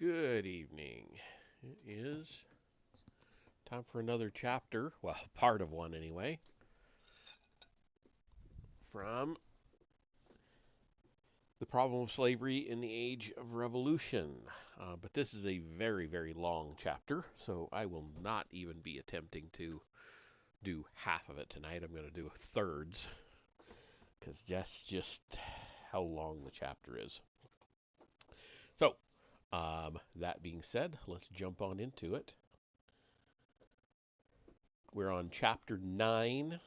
Good evening. It is time for another chapter, well, part of one anyway, from The Problem of Slavery in the Age of Revolution. But this is a very, very long chapter, so I will not even be attempting to do half of it tonight. I'm going to do thirds, because that's just how long the chapter is. So, that being said, let's jump on into it. We're on chapter 9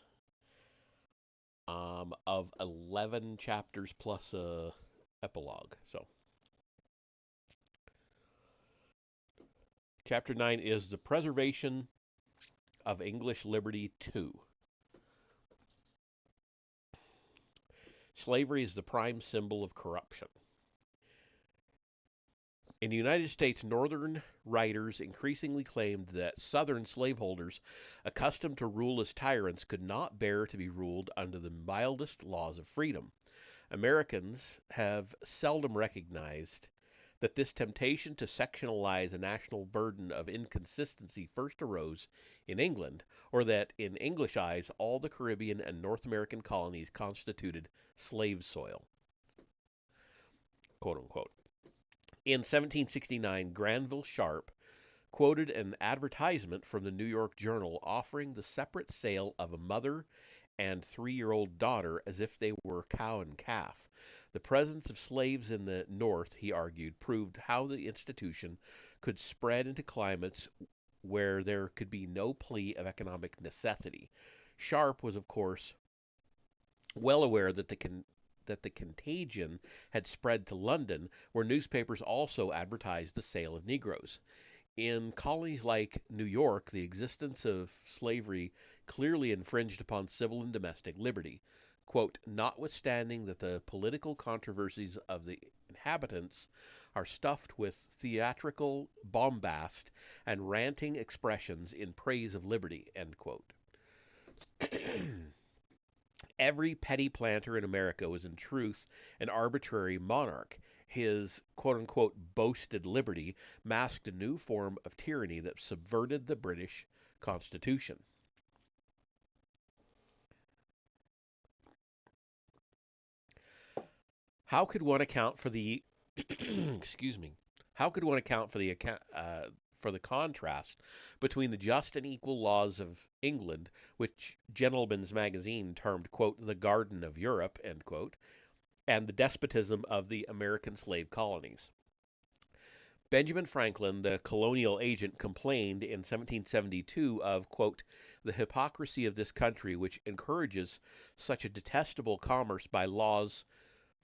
of 11 chapters plus a epilogue. So, chapter 9 is the preservation of English liberty 2. Slavery is the prime symbol of corruption. In the United States, Northern writers increasingly claimed that Southern slaveholders, accustomed to rule as tyrants, could not bear to be ruled under the mildest laws of freedom. Americans have seldom recognized that this temptation to sectionalize a national burden of inconsistency first arose in England, or that in English eyes all the Caribbean and North American colonies constituted slave soil, quote unquote. In 1769, Granville Sharp quoted an advertisement from the New York Journal offering the separate sale of a mother and 3-year-old daughter as if they were cow and calf. The presence of slaves in the North, he argued, proved how the institution could spread into climates where there could be no plea of economic necessity. Sharp was, of course, well aware that the contagion had spread to London, where newspapers also advertised the sale of Negroes. In colonies like New York, the existence of slavery clearly infringed upon civil and domestic liberty. Quote, notwithstanding that the political controversies of the inhabitants are stuffed with theatrical bombast and ranting expressions in praise of liberty, end quote. Every petty planter in America was in truth an arbitrary monarch. His quote unquote boasted liberty masked a new form of tyranny that subverted the British Constitution. How could one account for the excuse me? How could one account for the contrast between the just and equal laws of England, which Gentleman's Magazine termed quote the Garden of Europe end quote, and the despotism of the American slave colonies? Benjamin Franklin, the colonial agent, complained in 1772 of, quote, the hypocrisy of this country, which encourages such a detestable commerce by laws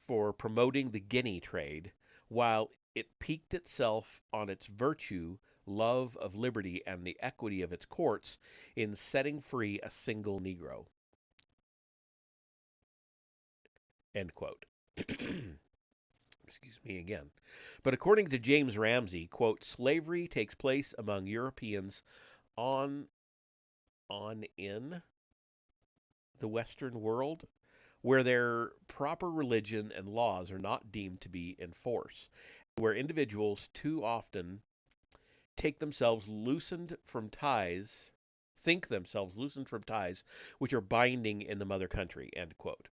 for promoting the guinea trade, while it piqued itself on its virtue, love of liberty, and the equity of its courts in setting free a single Negro. End quote. Excuse me again. But according to James Ramsey, quote, slavery takes place among Europeans on in the Western world where their proper religion and laws are not deemed to be in force, where individuals too often take themselves loosened from ties, think themselves loosened from ties which are binding in the mother country, end quote.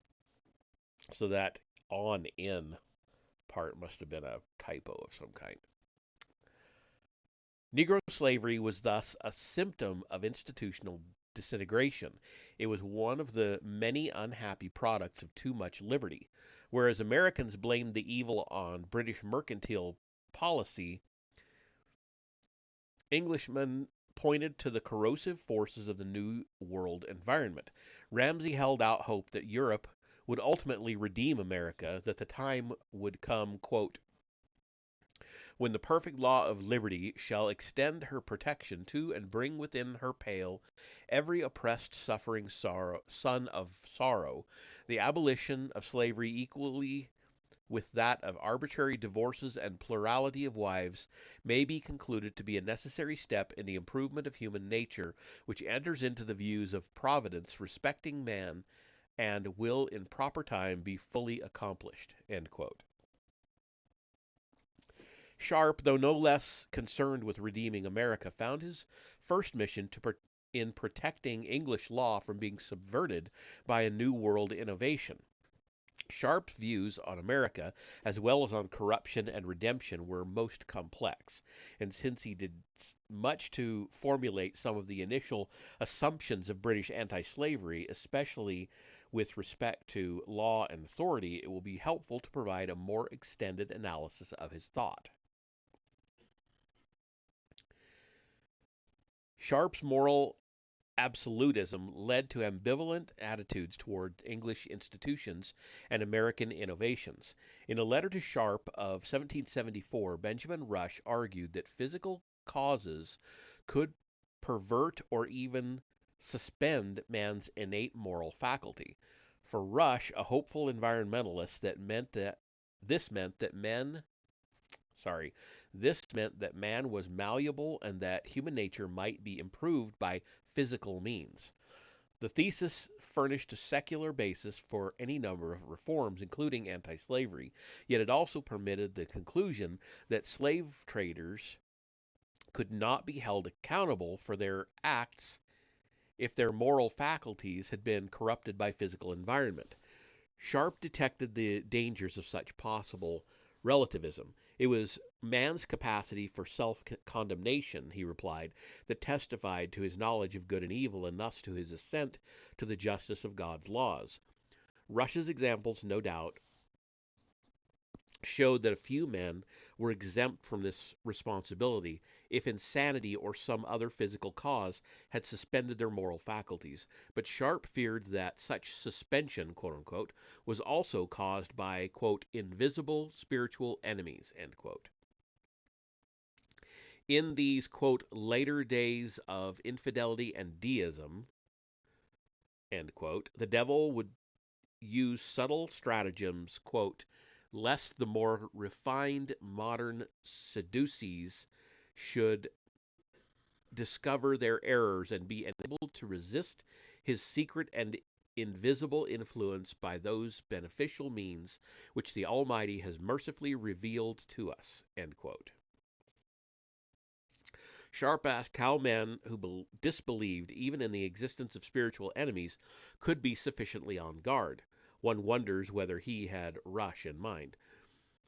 So that on in part must have been a typo of some kind. Negro slavery was thus a symptom of institutional disintegration. It was one of the many unhappy products of too much liberty. Whereas Americans blamed the evil on British mercantile policy, Englishmen pointed to the corrosive forces of the New World environment. Ramsay held out hope that Europe would ultimately redeem America, that the time would come, quote, when the perfect law of liberty shall extend her protection to and bring within her pale every oppressed, suffering son of sorrow, the abolition of slavery equally with that of arbitrary divorces and plurality of wives may be concluded to be a necessary step in the improvement of human nature, which enters into the views of Providence respecting man and will in proper time be fully accomplished. End quote. Sharp, though no less concerned with redeeming America, found his first mission in protecting English law from being subverted by a New World innovation. Sharp's views on America, as well as on corruption and redemption, were most complex, and since he did much to formulate some of the initial assumptions of British anti slavery, especially with respect to law and authority, it will be helpful to provide a more extended analysis of his thought. Sharp's moral absolutism led to ambivalent attitudes toward English institutions and American innovations. In a letter to Sharp of 1774, Benjamin Rush argued that physical causes could pervert or even suspend man's innate moral faculty. For Rush, a hopeful environmentalist, this meant that men sorry, this meant that man was malleable and that human nature might be improved by physical means. The thesis furnished a secular basis for any number of reforms, including anti slavery, yet it also permitted the conclusion that slave traders could not be held accountable for their acts if their moral faculties had been corrupted by physical environment. Sharp detected the dangers of such possible relativism. It was man's capacity for self condemnation, he replied, that testified to his knowledge of good and evil and thus to his assent to the justice of God's laws. Rush's examples, no doubt, showed that a few men were exempt from this responsibility if insanity or some other physical cause had suspended their moral faculties. But Sharp feared that such suspension, quote unquote, was also caused by, quote, invisible spiritual enemies, end quote. In these, quote, later days of infidelity and deism, end quote, the devil would use subtle stratagems, quote, lest the more refined modern Sadducees should discover their errors and be enabled to resist his secret and invisible influence by those beneficial means which the Almighty has mercifully revealed to us. End quote. Sharp asked how men who disbelieved even in the existence of spiritual enemies could be sufficiently on guard. One wonders whether he had Rush in mind.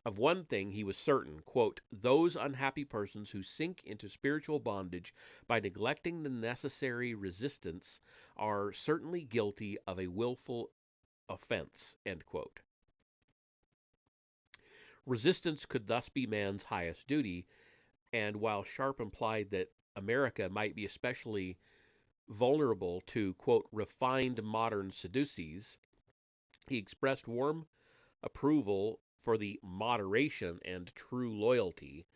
Of one thing he was certain, quote, those unhappy persons who sink into spiritual bondage by neglecting the necessary resistance are certainly guilty of a willful offense, end quote. Resistance could thus be man's highest duty, and while Sharp implied that America might be especially vulnerable to, quote, refined modern Sadducees, he expressed warm approval for the moderation and true loyalty,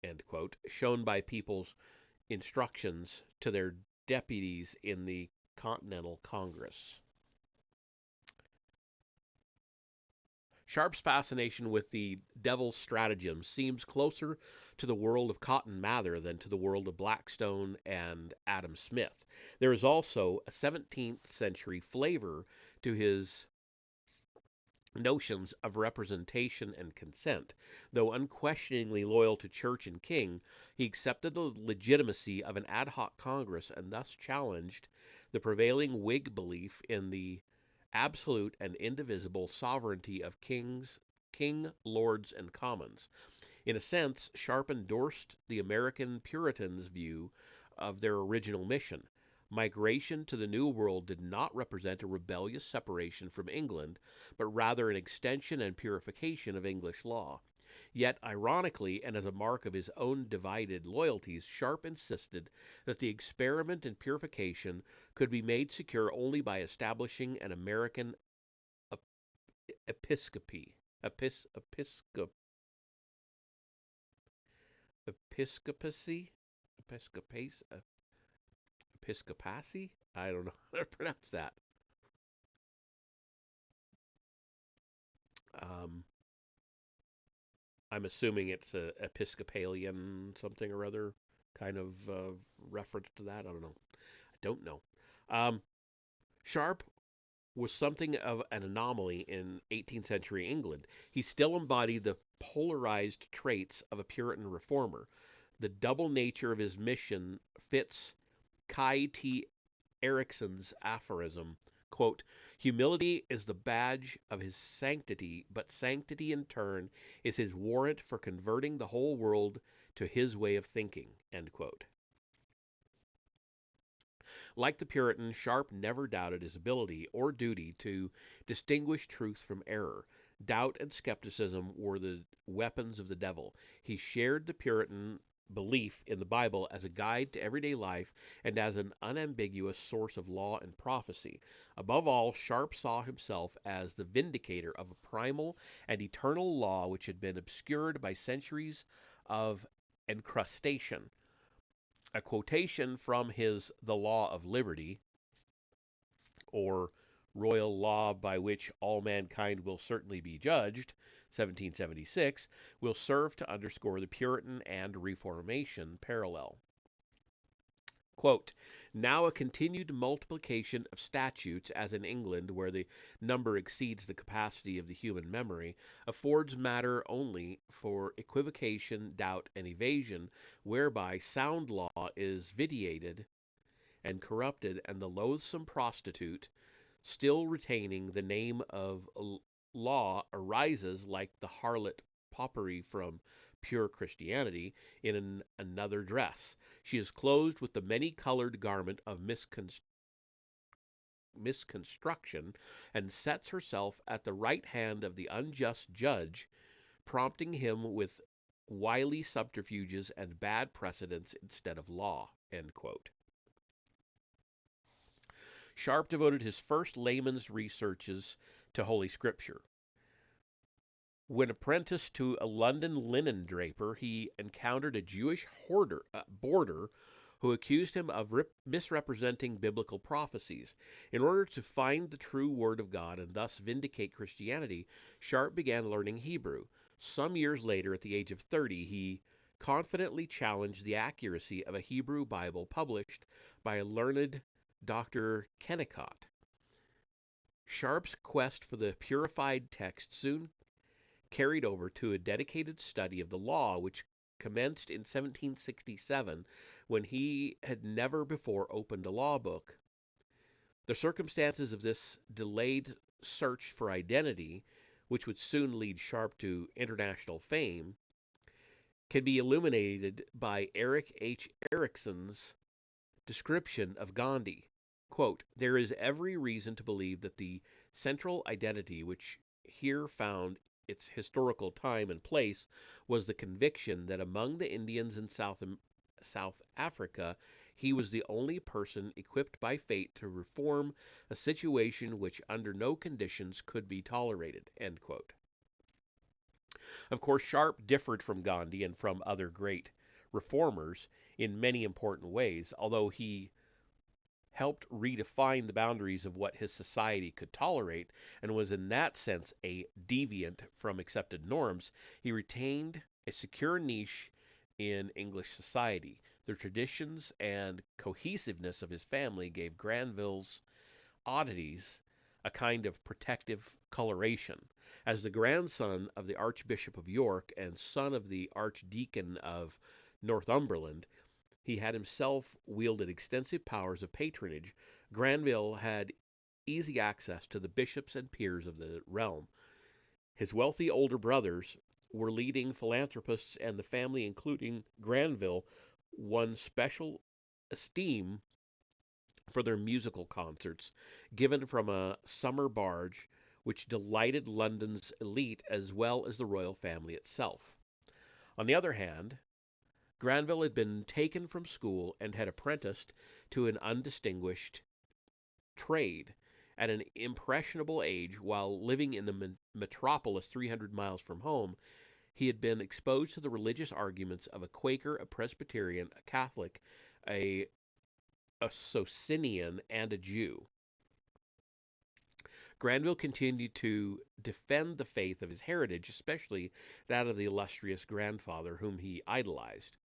end quote, shown by people's instructions to their deputies in the Continental Congress. Sharp's fascination with the devil's stratagem seems closer to the world of Cotton Mather than to the world of Blackstone and Adam Smith. There is also a 17th century flavor to his notions of representation and consent. Though unquestioningly loyal to church and king, he accepted the legitimacy of an ad hoc Congress and thus challenged the prevailing Whig belief in the absolute and indivisible sovereignty of king, lords, and commons. In a sense, Sharp endorsed the American Puritans' view of their original mission. Migration to the New World did not represent a rebellious separation from England, but rather an extension and purification of English law. Yet, ironically, and as a mark of his own divided loyalties, Sharp insisted that the experiment in purification could be made secure only by establishing an American episcopacy. Episcopacy? Episcopacy? Episcopacy? I don't know how to pronounce that. Um, I'm assuming it's a Episcopalian something or other kind of reference to that. I don't know. I don't know. Um, Sharp was something of an anomaly in 18th century England. He still embodied the polarized traits of a Puritan reformer. The double nature of his mission fits Kai T. Erickson's aphorism, quote, "Humility is the badge of his sanctity, but sanctity in turn is his warrant for converting the whole world to his way of thinking," end quote. Like the Puritan, Sharp never doubted his ability or duty to distinguish truth from error. Doubt and skepticism were the weapons of the devil. He shared the Puritan belief in the Bible as a guide to everyday life and as an unambiguous source of law and prophecy. Above all, Sharp saw himself as the vindicator of a primal and eternal law which had been obscured by centuries of encrustation. A quotation from his The Law of Liberty, or Royal Law by which all mankind will certainly be judged, 1776, will serve to underscore the Puritan and Reformation parallel. Quote, "Now a continued multiplication of statutes, as in England, where the number exceeds the capacity of the human memory, affords matter only for equivocation, doubt, and evasion, whereby sound law is vitiated and corrupted, and the loathsome prostitute, still retaining the name of law, arises like the harlot Popery from pure Christianity in another dress. She is clothed with the many-colored garment of misconstruction, and sets herself at the right hand of the unjust judge, prompting him with wily subterfuges and bad precedents instead of law." End quote. Sharp devoted his first layman's researches to Holy Scripture. When apprenticed to a London linen draper, he encountered a Jewish boarder who accused him of misrepresenting biblical prophecies. In order to find the true Word of God and thus vindicate Christianity, Sharp began learning Hebrew. Some years later, at the age of 30, he confidently challenged the accuracy of a Hebrew Bible published by a learned Dr. Kennicott. Sharp's quest for the purified text soon carried over to a dedicated study of the law, which commenced in 1767 when he had never before opened a law book. The circumstances of this delayed search for identity, which would soon lead Sharp to international fame, can be illuminated by Eric H. Erickson's description of Gandhi. Quote, "There is every reason to believe that the central identity which here found its historical time and place was the conviction that among the Indians in South Africa he was the only person equipped by fate to reform a situation which under no conditions could be tolerated." End quote. Of course, Sharp differed from Gandhi and from other great reformers in many important ways, although he helped redefine the boundaries of what his society could tolerate and was in that sense a deviant from accepted norms. He retained a secure niche in English society. The traditions and cohesiveness of his family gave Granville's oddities a kind of protective coloration. As the grandson of the Archbishop of York and son of the Archdeacon of Northumberland, he had himself wielded extensive powers of patronage. Granville had easy access to the bishops and peers of the realm. His wealthy older brothers were leading philanthropists, and the family, including Granville, won special esteem for their musical concerts, given from a summer barge, which delighted London's elite as well as the royal family itself. On the other hand, Granville had been taken from school and had apprenticed to an undistinguished trade. At an impressionable age, while living in the metropolis 300 miles from home, he had been exposed to the religious arguments of a Quaker, a Presbyterian, a Catholic, a Socinian, and a Jew. Granville continued to defend the faith of his heritage, especially that of the illustrious grandfather whom he idolized.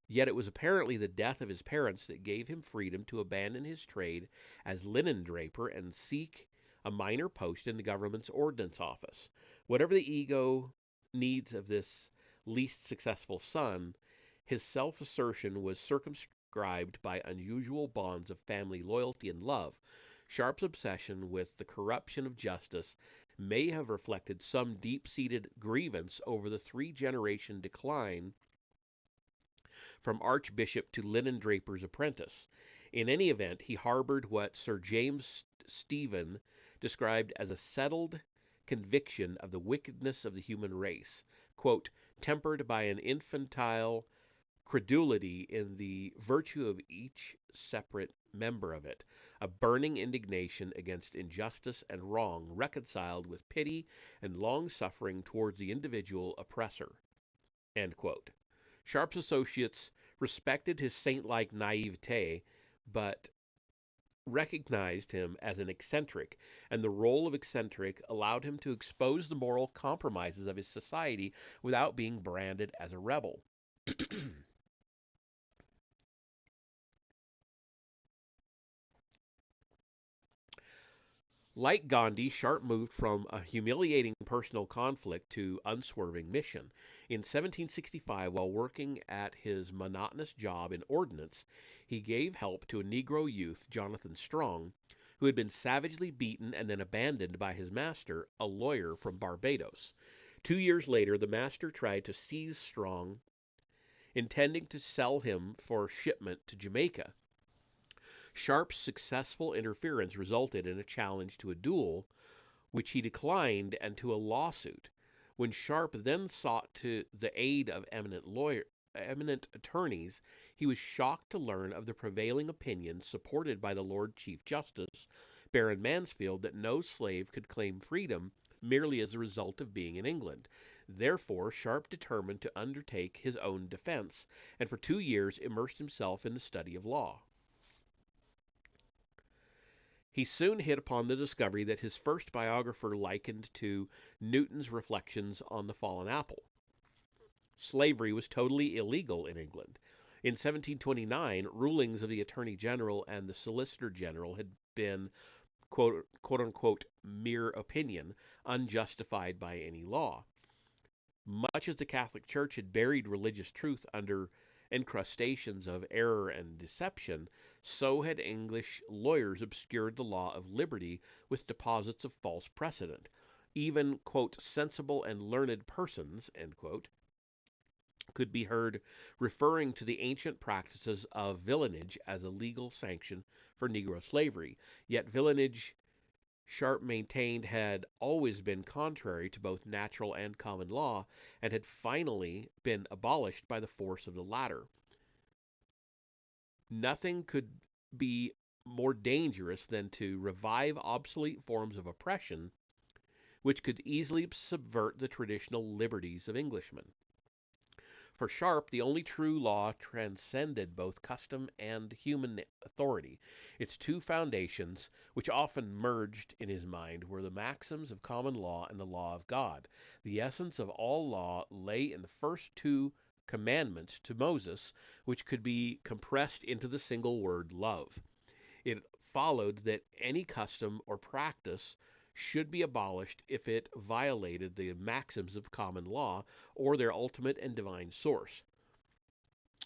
Yet it was apparently the death of his parents that gave him freedom to abandon his trade as linen draper and seek a minor post in the government's ordnance office. Whatever the ego needs of this least successful son, his self assertion was circumscribed by unusual bonds of family loyalty and love. Sharp's obsession with the corruption of justice may have reflected some deep seated grievance over the 3 generation decline from archbishop to linen draper's apprentice. In any event, he harbored what Sir James Stephen described as a settled conviction of the wickedness of the human race, quote, tempered by an infantile credulity in the virtue of each separate member of it, a burning indignation against injustice and wrong reconciled with pity and long suffering towards the individual oppressor. End quote. Sharp's associates respected his saint-like naivete, but recognized him as an eccentric, and the role of eccentric allowed him to expose the moral compromises of his society without being branded as a rebel. Like Gandhi, Sharp moved from a humiliating personal conflict to unswerving mission. In 1765, while working at his monotonous job in ordnance, he gave help to a Negro youth, Jonathan Strong, who had been savagely beaten and then abandoned by his master, a lawyer from Barbados. 2 years later, the master tried to seize Strong, intending to sell him for shipment to Jamaica. Sharp's successful interference resulted in a challenge to a duel, which he declined, and to a lawsuit. When Sharp then sought the aid of eminent attorneys, he was shocked to learn of the prevailing opinion, supported by the Lord Chief Justice, Baron Mansfield, that no slave could claim freedom merely as a result of being in England. Therefore, Sharp determined to undertake his own defense, and for 2 years immersed himself in the study of law. He soon hit upon the discovery that his first biographer likened to Newton's reflections on the fallen apple. Slavery was totally illegal in England. In 1729, rulings of the Attorney General and the Solicitor General had been quote unquote mere opinion, unjustified by any law. Much as the Catholic Church had buried religious truth under encrustations of error and deception, so had English lawyers obscured the law of liberty with deposits of false precedent. Even, quote, sensible and learned persons, end quote, could be heard referring to the ancient practices of villanage as a legal sanction for Negro slavery. Yet villanage, Sharp maintained, had always been contrary to both natural and common law, and had finally been abolished by the force of the latter. Nothing could be more dangerous than to revive obsolete forms of oppression, which could easily subvert the traditional liberties of Englishmen. For Sharp, the only true law transcended both custom and human authority. Its 2 foundations, which often merged in his mind, were the maxims of common law and the law of God. The essence of all law lay in the first 2 commandments to Moses, which could be compressed into the single word love. It followed that any custom or practice should be abolished if it violated the maxims of common law or their ultimate and divine source.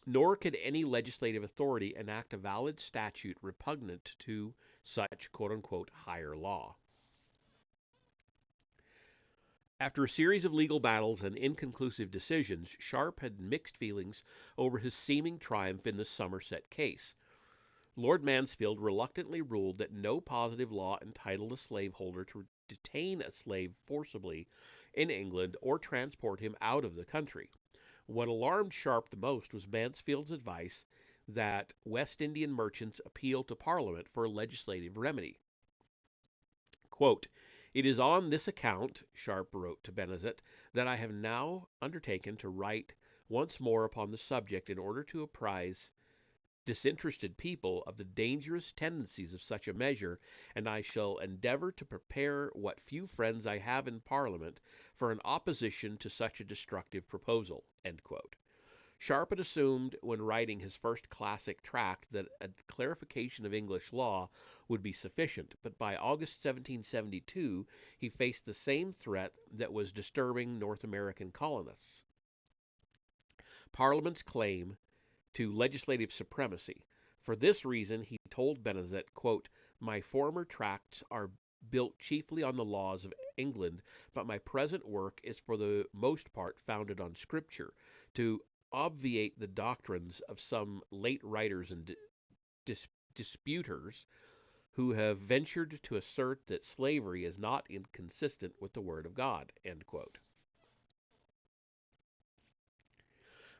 Nor could any legislative authority enact a valid statute repugnant to such quote unquote higher law. After a series of legal battles and inconclusive decisions, Sharp had mixed feelings over his seeming triumph in the Somerset case. Lord Mansfield reluctantly ruled that no positive law entitled a slaveholder to detain a slave forcibly in England or transport him out of the country. What alarmed Sharp the most was Mansfield's advice that West Indian merchants appeal to Parliament for a legislative remedy. Quote, "It is on this account," Sharp wrote to Benezet, "that I have now undertaken to write once more upon the subject in order to apprise disinterested people of the dangerous tendencies of such a measure, and I shall endeavor to prepare what few friends I have in Parliament for an opposition to such a destructive proposal." End quote. Sharp had assumed when writing his first classic tract that a clarification of English law would be sufficient, but by August 1772 he faced the same threat that was disturbing North American colonists: Parliament's claim to legislative supremacy. For this reason, he told Benezet, quote, "My former tracts are built chiefly on the laws of England, but my present work is for the most part founded on Scripture, to obviate the doctrines of some late writers and disputers who have ventured to assert that slavery is not inconsistent with the Word of God." End quote.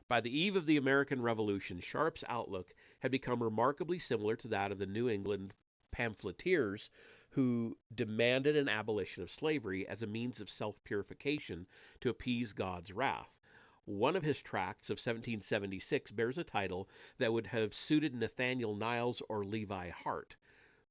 By the eve of the American Revolution, Sharp's outlook had become remarkably similar to that of the New England pamphleteers who demanded an abolition of slavery as a means of self purification to appease God's wrath. One of his tracts of 1776 bears a title that would have suited Nathaniel Niles or Levi Hart: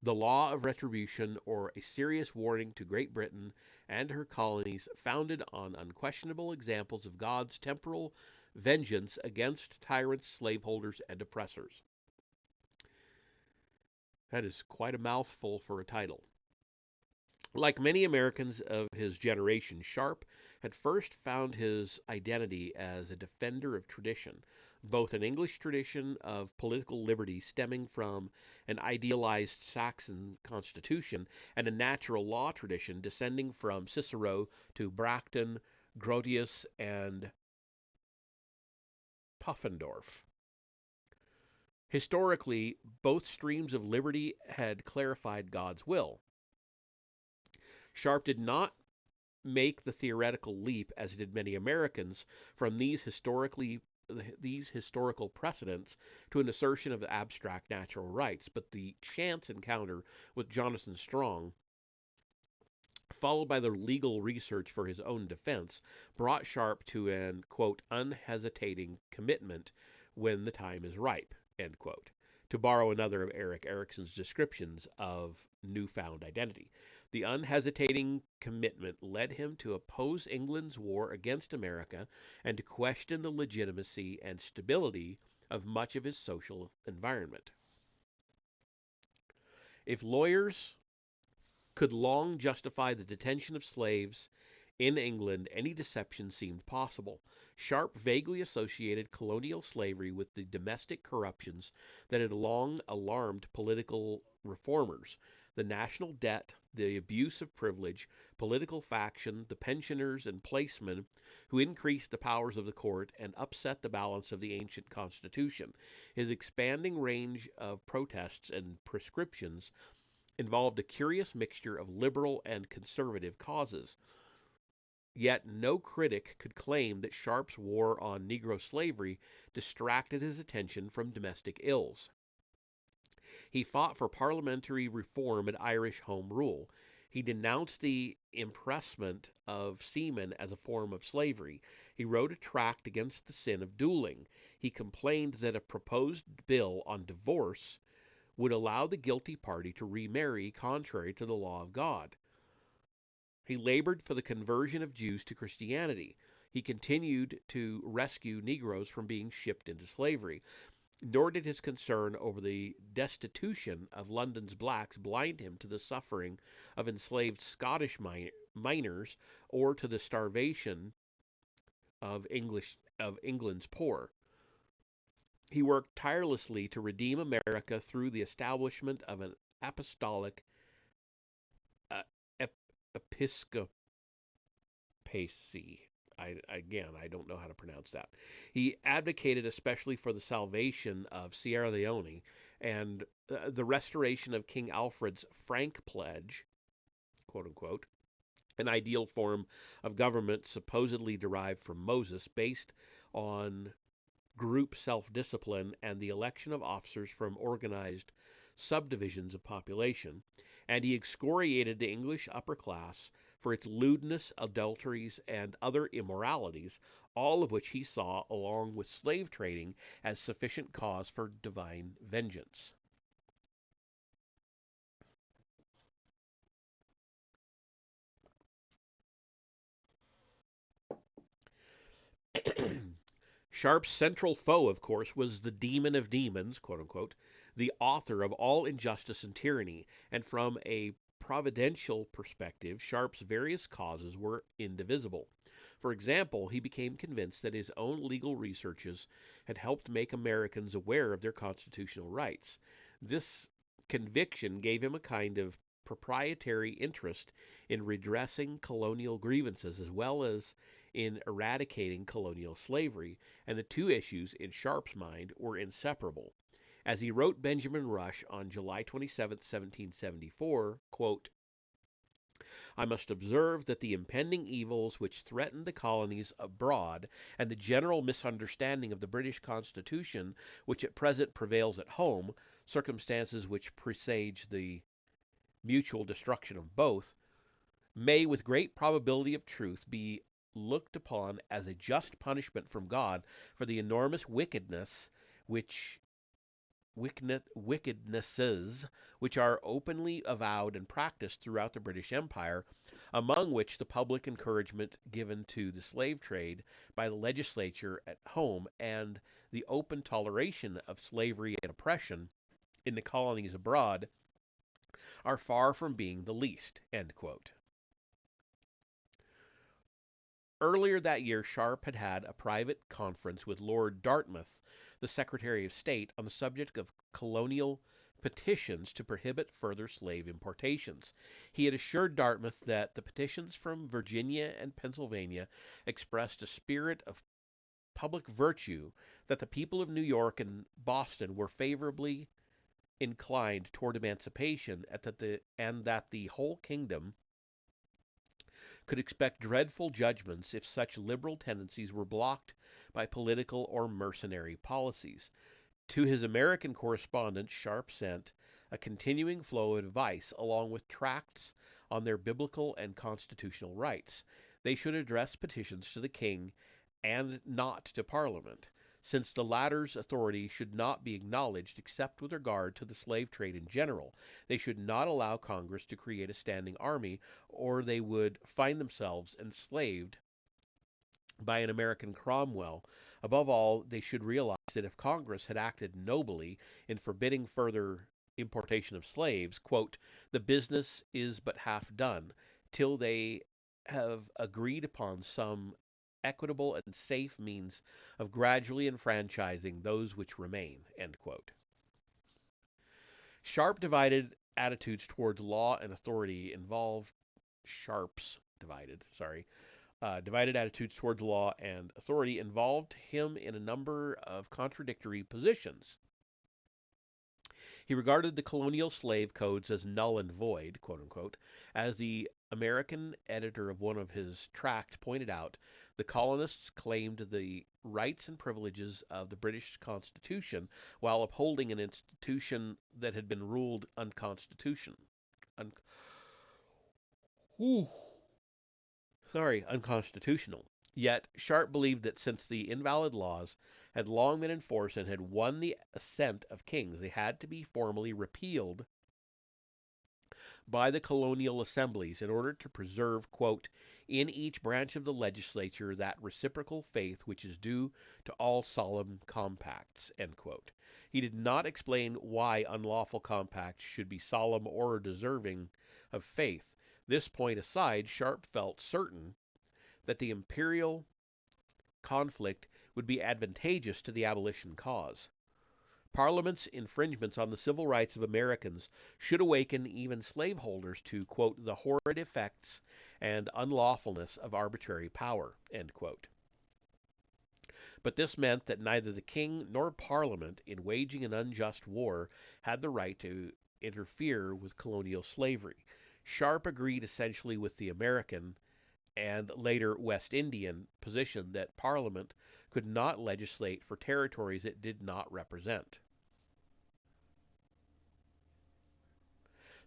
"The Law of Retribution, or a Serious Warning to Great Britain and Her Colonies, founded on unquestionable examples of God's temporal vengeance against tyrants, slaveholders, and oppressors." That is quite a mouthful for a title. Like many Americans of his generation, Sharp had first found his identity as a defender of tradition, both an English tradition of political liberty stemming from an idealized Saxon constitution and a natural law tradition descending from Cicero to Bracton, Grotius, and Puffendorf. Historically, both streams of liberty had clarified God's will. Sharp did not make the theoretical leap, as did many Americans, from these historical precedents to an assertion of abstract natural rights, but the chance encounter with Jonathan Strong, followed by the legal research for his own defense, brought Sharp to an, quote, "unhesitating commitment when the time is ripe," end quote, to borrow another of Erik Erikson's descriptions of newfound identity. The unhesitating commitment led him to oppose England's war against America and to question the legitimacy and stability of much of his social environment. If lawyers could long justify the detention of slaves in England, any deception seemed possible. Sharp vaguely associated colonial slavery with the domestic corruptions that had long alarmed political reformers: the national debt, the abuse of privilege, political faction, the pensioners and placemen who increased the powers of the court and upset the balance of the ancient constitution. His expanding range of protests and prescriptions involved a curious mixture of liberal and conservative causes. Yet no critic could claim that Sharp's war on Negro slavery distracted his attention from domestic ills. He fought for parliamentary reform and Irish Home Rule. He denounced the impressment of seamen as a form of slavery. He wrote a tract against the sin of dueling. He complained that a proposed bill on divorce would allow the guilty party to remarry contrary to the law of God. He labored for the conversion of Jews to Christianity. He continued to rescue Negroes from being shipped into slavery. Nor did his concern over the destitution of London's blacks blind him to the suffering of enslaved Scottish miners or to the starvation of England's poor. He worked tirelessly to redeem America through the establishment of an apostolic uh, episcopacy. I don't know how to pronounce that. He advocated especially for the salvation of Sierra Leone and the restoration of King Alfred's Frank Pledge, quote unquote, an ideal form of government supposedly derived from Moses, based on group self-discipline and the election of officers from organized subdivisions of population, and he excoriated the English upper class for its lewdness, adulteries, and other immoralities, all of which he saw, along with slave trading, as sufficient cause for divine vengeance. Sharp's central foe, of course, was the demon of demons, quote unquote, the author of all injustice and tyranny, and from a providential perspective, Sharp's various causes were indivisible. For example, he became convinced that his own legal researches had helped make Americans aware of their constitutional rights. This conviction gave him a kind of proprietary interest in redressing colonial grievances as well as in eradicating colonial slavery, and the two issues, in Sharp's mind, were inseparable. As he wrote Benjamin Rush on July 27, 1774, quote, I must observe that the impending evils which threaten the colonies abroad and the general misunderstanding of the British Constitution which at present prevails at home, circumstances which presage the mutual destruction of both, may with great probability of truth be looked upon as a just punishment from God for the enormous wickednesses which are openly avowed and practiced throughout the British Empire, among which the public encouragement given to the slave trade by the legislature at home and the open toleration of slavery and oppression in the colonies abroad are far from being the least. End quote. Earlier that year, Sharp had had a private conference with Lord Dartmouth, the Secretary of State, on the subject of colonial petitions to prohibit further slave importations. He had assured Dartmouth that the petitions from Virginia and Pennsylvania expressed a spirit of public virtue, that the people of New York and Boston were favorably inclined toward emancipation, and that the whole kingdom could expect dreadful judgments if such liberal tendencies were blocked by political or mercenary policies. To his American correspondent, Sharp sent a continuing flow of advice along with tracts on their biblical and constitutional rights. They should address petitions to the king and not to Parliament, since the latter's authority should not be acknowledged except with regard to the slave trade in general. They should not allow Congress to create a standing army, or they would find themselves enslaved by an American Cromwell. Above all, they should realize that if Congress had acted nobly in forbidding further importation of slaves, quote, the business is but half done, till they have agreed upon some equitable and safe means of gradually enfranchising those which remain, end quote. Sharp divided attitudes towards law and authority involved Sharp's divided attitudes towards law and authority involved him in a number of contradictory positions. He regarded the colonial slave codes as null and void, quote unquote. As the American editor of one of his tracts pointed out, the colonists claimed the rights and privileges of the British Constitution while upholding an institution that had been ruled unconstitutional. Un- unconstitutional. Yet Sharp believed that since the invalid laws had long been enforced and had won the assent of kings, they had to be formally repealed by the colonial assemblies in order to preserve, quote, in each branch of the legislature that reciprocal faith which is due to all solemn compacts, end quote. He did not explain why unlawful compacts should be solemn or deserving of faith. This point aside, Sharp felt certain that the imperial conflict would be advantageous to the abolition cause. Parliament's infringements on the civil rights of Americans should awaken even slaveholders to, quote, the horrid effects and unlawfulness of arbitrary power, end quote. But this meant that neither the king nor Parliament, in waging an unjust war, had the right to interfere with colonial slavery. Sharp agreed essentially with the American and later West Indian position that Parliament could not legislate for territories it did not represent.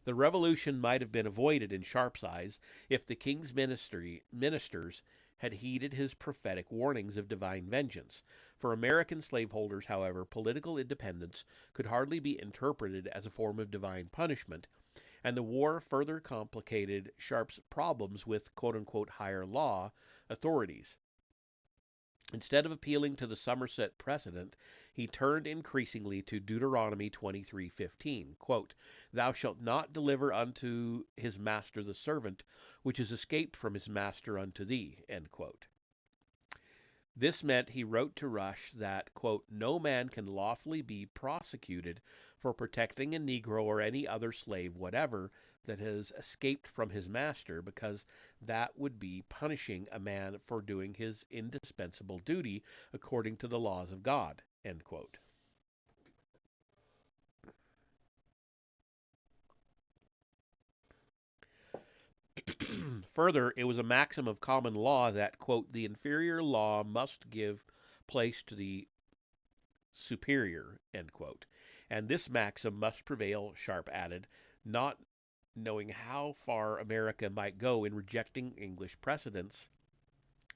The revolution might have been avoided in Sharp's eyes if the king's ministers had heeded his prophetic warnings of divine vengeance. For American slaveholders, however, political independence could hardly be interpreted as a form of divine punishment, and the war further complicated Sharp's problems with quote-unquote higher law authorities. Instead of appealing to the Somerset precedent, he turned increasingly to Deuteronomy 23:15, quote, "Thou shalt not deliver unto his master the servant which is escaped from his master unto thee," end quote. This meant, he wrote to Rush, that, quote, "no man can lawfully be prosecuted for protecting a Negro or any other slave whatever that has escaped from his master, because that would be punishing a man for doing his indispensable duty according to the laws of God," end quote. Further, it was a maxim of common law that, quote, "the inferior law must give place to the superior," end quote. And this maxim must prevail, Sharp added, not knowing how far America might go in rejecting English precedents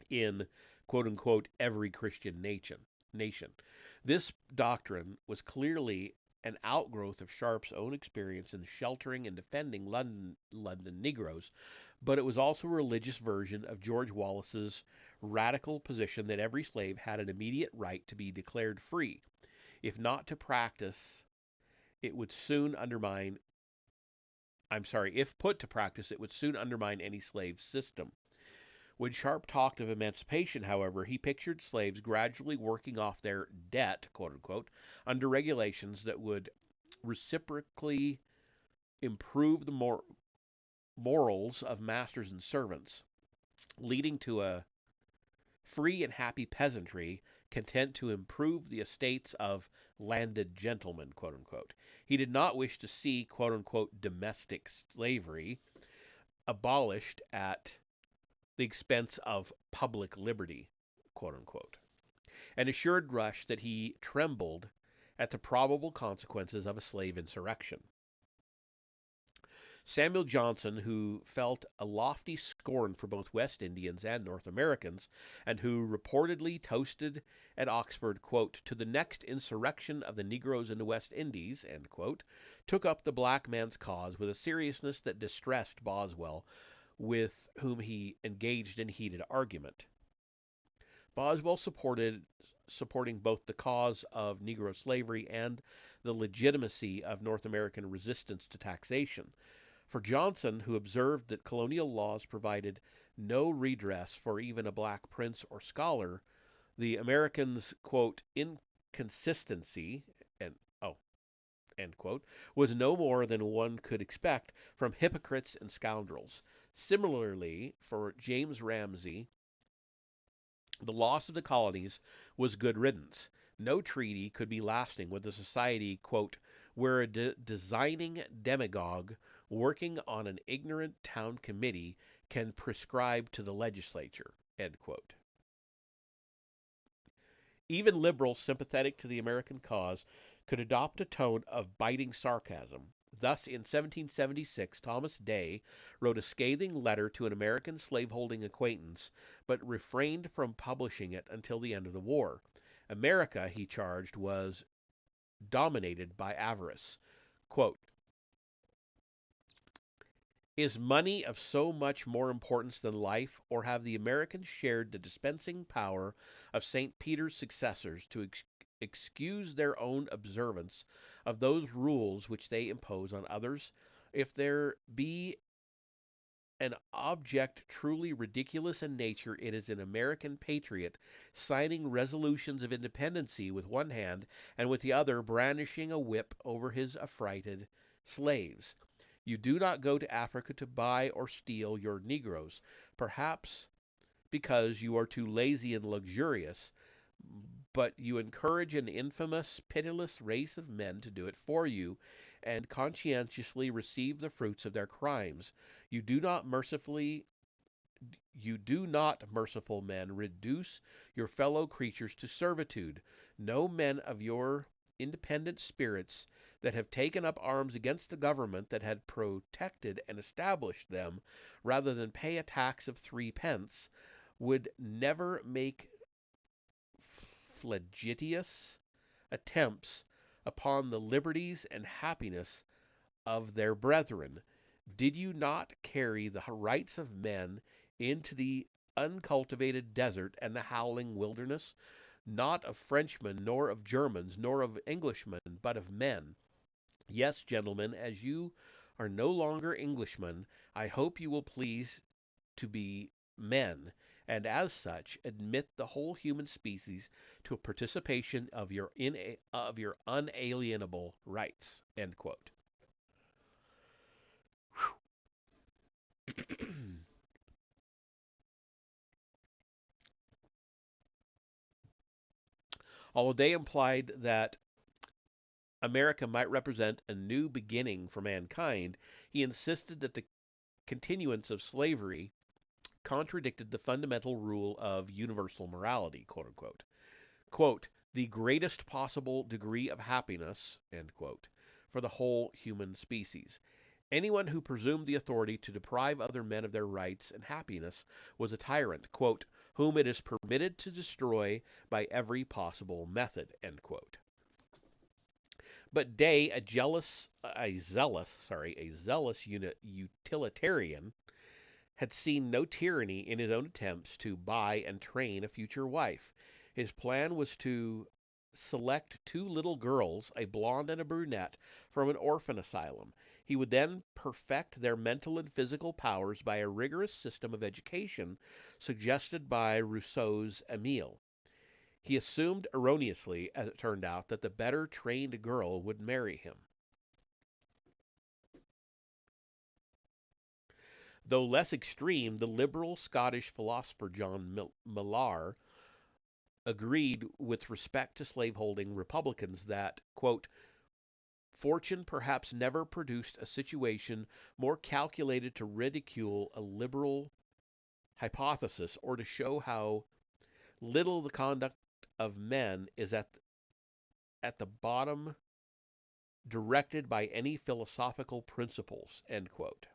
in quote unquote every Christian nation. This doctrine was clearly an outgrowth of Sharp's own experience in sheltering and defending London Negroes, but it was also a religious version of George Wallace's radical position that every slave had an immediate right to be declared free. If not to practice, it would soon undermine if put to practice, it would soon undermine any slave system. When Sharp talked of emancipation, however, he pictured slaves gradually working off their debt, quote unquote, under regulations that would reciprocally improve the morals of masters and servants, leading to a free and happy peasantry content to improve the estates of landed gentlemen, quote unquote. He did not wish to see, quote unquote, domestic slavery abolished at the expense of public liberty, quote unquote, and assured Rush that he trembled at the probable consequences of a slave insurrection. Samuel Johnson, who felt a lofty scorn for both West Indians and North Americans, and who reportedly toasted at Oxford, quote, "to the next insurrection of the Negroes in the West Indies," end quote, took up the black man's cause with a seriousness that distressed Boswell, with whom he engaged in heated argument. Boswell supporting both the cause of Negro slavery and the legitimacy of North American resistance to taxation. For Johnson, who observed that colonial laws provided no redress for even a black prince or scholar, the Americans' quote inconsistency and end quote was no more than one could expect from hypocrites and scoundrels. Similarly, for James Ramsay, the loss of the colonies was good riddance. No treaty could be lasting with a society, quote, "where a designing demagogue working on an ignorant town committee can prescribe to the legislature," end quote. Even liberals sympathetic to the American cause could adopt a tone of biting sarcasm. Thus, in 1776, Thomas Day wrote a scathing letter to an American slaveholding acquaintance, but refrained from publishing it until the end of the war. America, he charged, was dominated by avarice. Quote, "Is money of so much more importance than life, or have the Americans shared the dispensing power of St. Peter's successors to excuse their own observance of those rules which they impose on others? If there be an object truly ridiculous in nature, it is an American patriot signing resolutions of independency with one hand, and with the other brandishing a whip over his affrighted slaves. You do not go to Africa to buy or steal your Negroes, perhaps because you are too lazy and luxurious, but you encourage an infamous, pitiless race of men to do it for you, and conscientiously receive the fruits of their crimes. You do not merciful men, reduce your fellow creatures to servitude. No men of your independent spirits that have taken up arms against the government that had protected and established them, rather than pay a tax of 3 pence, would never make flagitious attempts upon the liberties and happiness of their brethren. Did you not carry the rights of men into the uncultivated desert and the howling wilderness, not of Frenchmen, nor of Germans, nor of Englishmen, but of men. Yes, gentlemen, as you are no longer Englishmen, I hope you will please to be men, and as such admit the whole human species to a participation of your unalienable rights. End quote. Although they implied that America might represent a new beginning for mankind, he insisted that the continuance of slavery contradicted the fundamental rule of universal morality, quote unquote. Quote, the greatest possible degree of happiness, end quote, for the whole human species. Anyone who presumed the authority to deprive other men of their rights and happiness was a tyrant, quote, whom it is permitted to destroy by every possible method, end quote. But Day, a zealous utilitarian, had seen no tyranny in his own attempts to buy and train a future wife. His plan was to select two little girls, a blonde and a brunette, from an orphan asylum. He would then perfect their mental and physical powers by a rigorous system of education suggested by Rousseau's Emile. He assumed erroneously, as it turned out, that the better trained girl would marry him. Though less extreme, the liberal Scottish philosopher John Millar agreed with respect to slaveholding Republicans that, quote, fortune perhaps never produced a situation more calculated to ridicule a liberal hypothesis or to show how little the conduct of men is at the bottom directed by any philosophical principles, end quote.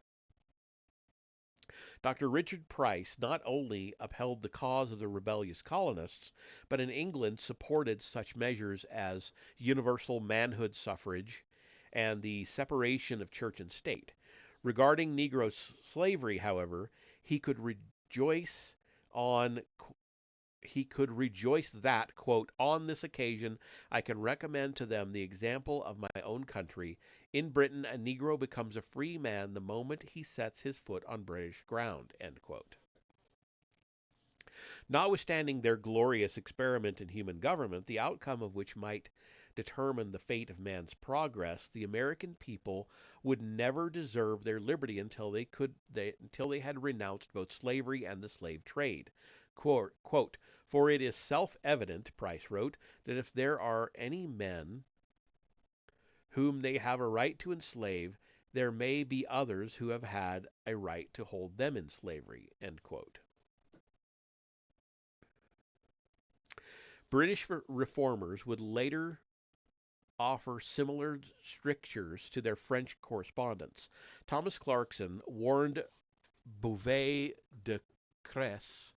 Dr. Richard Price not only upheld the cause of the rebellious colonists, but in England supported such measures as universal manhood suffrage and the separation of church and state. Regarding Negro slavery, however, he could rejoice on that, quote, on this occasion I can recommend to them the example of my own country. In Britain, a Negro becomes a free man the moment he sets his foot on British ground, end quote. Notwithstanding their glorious experiment in human government, the outcome of which might determine the fate of man's progress, the American people would never deserve their liberty until they had renounced both slavery and the slave trade. Quote, for it is self-evident, Price wrote, that if there are any men whom they have a right to enslave, there may be others who have had a right to hold them in slavery, end quote. British reformers would later offer similar strictures to their French correspondents. Thomas Clarkson warned Bouvet de Cresse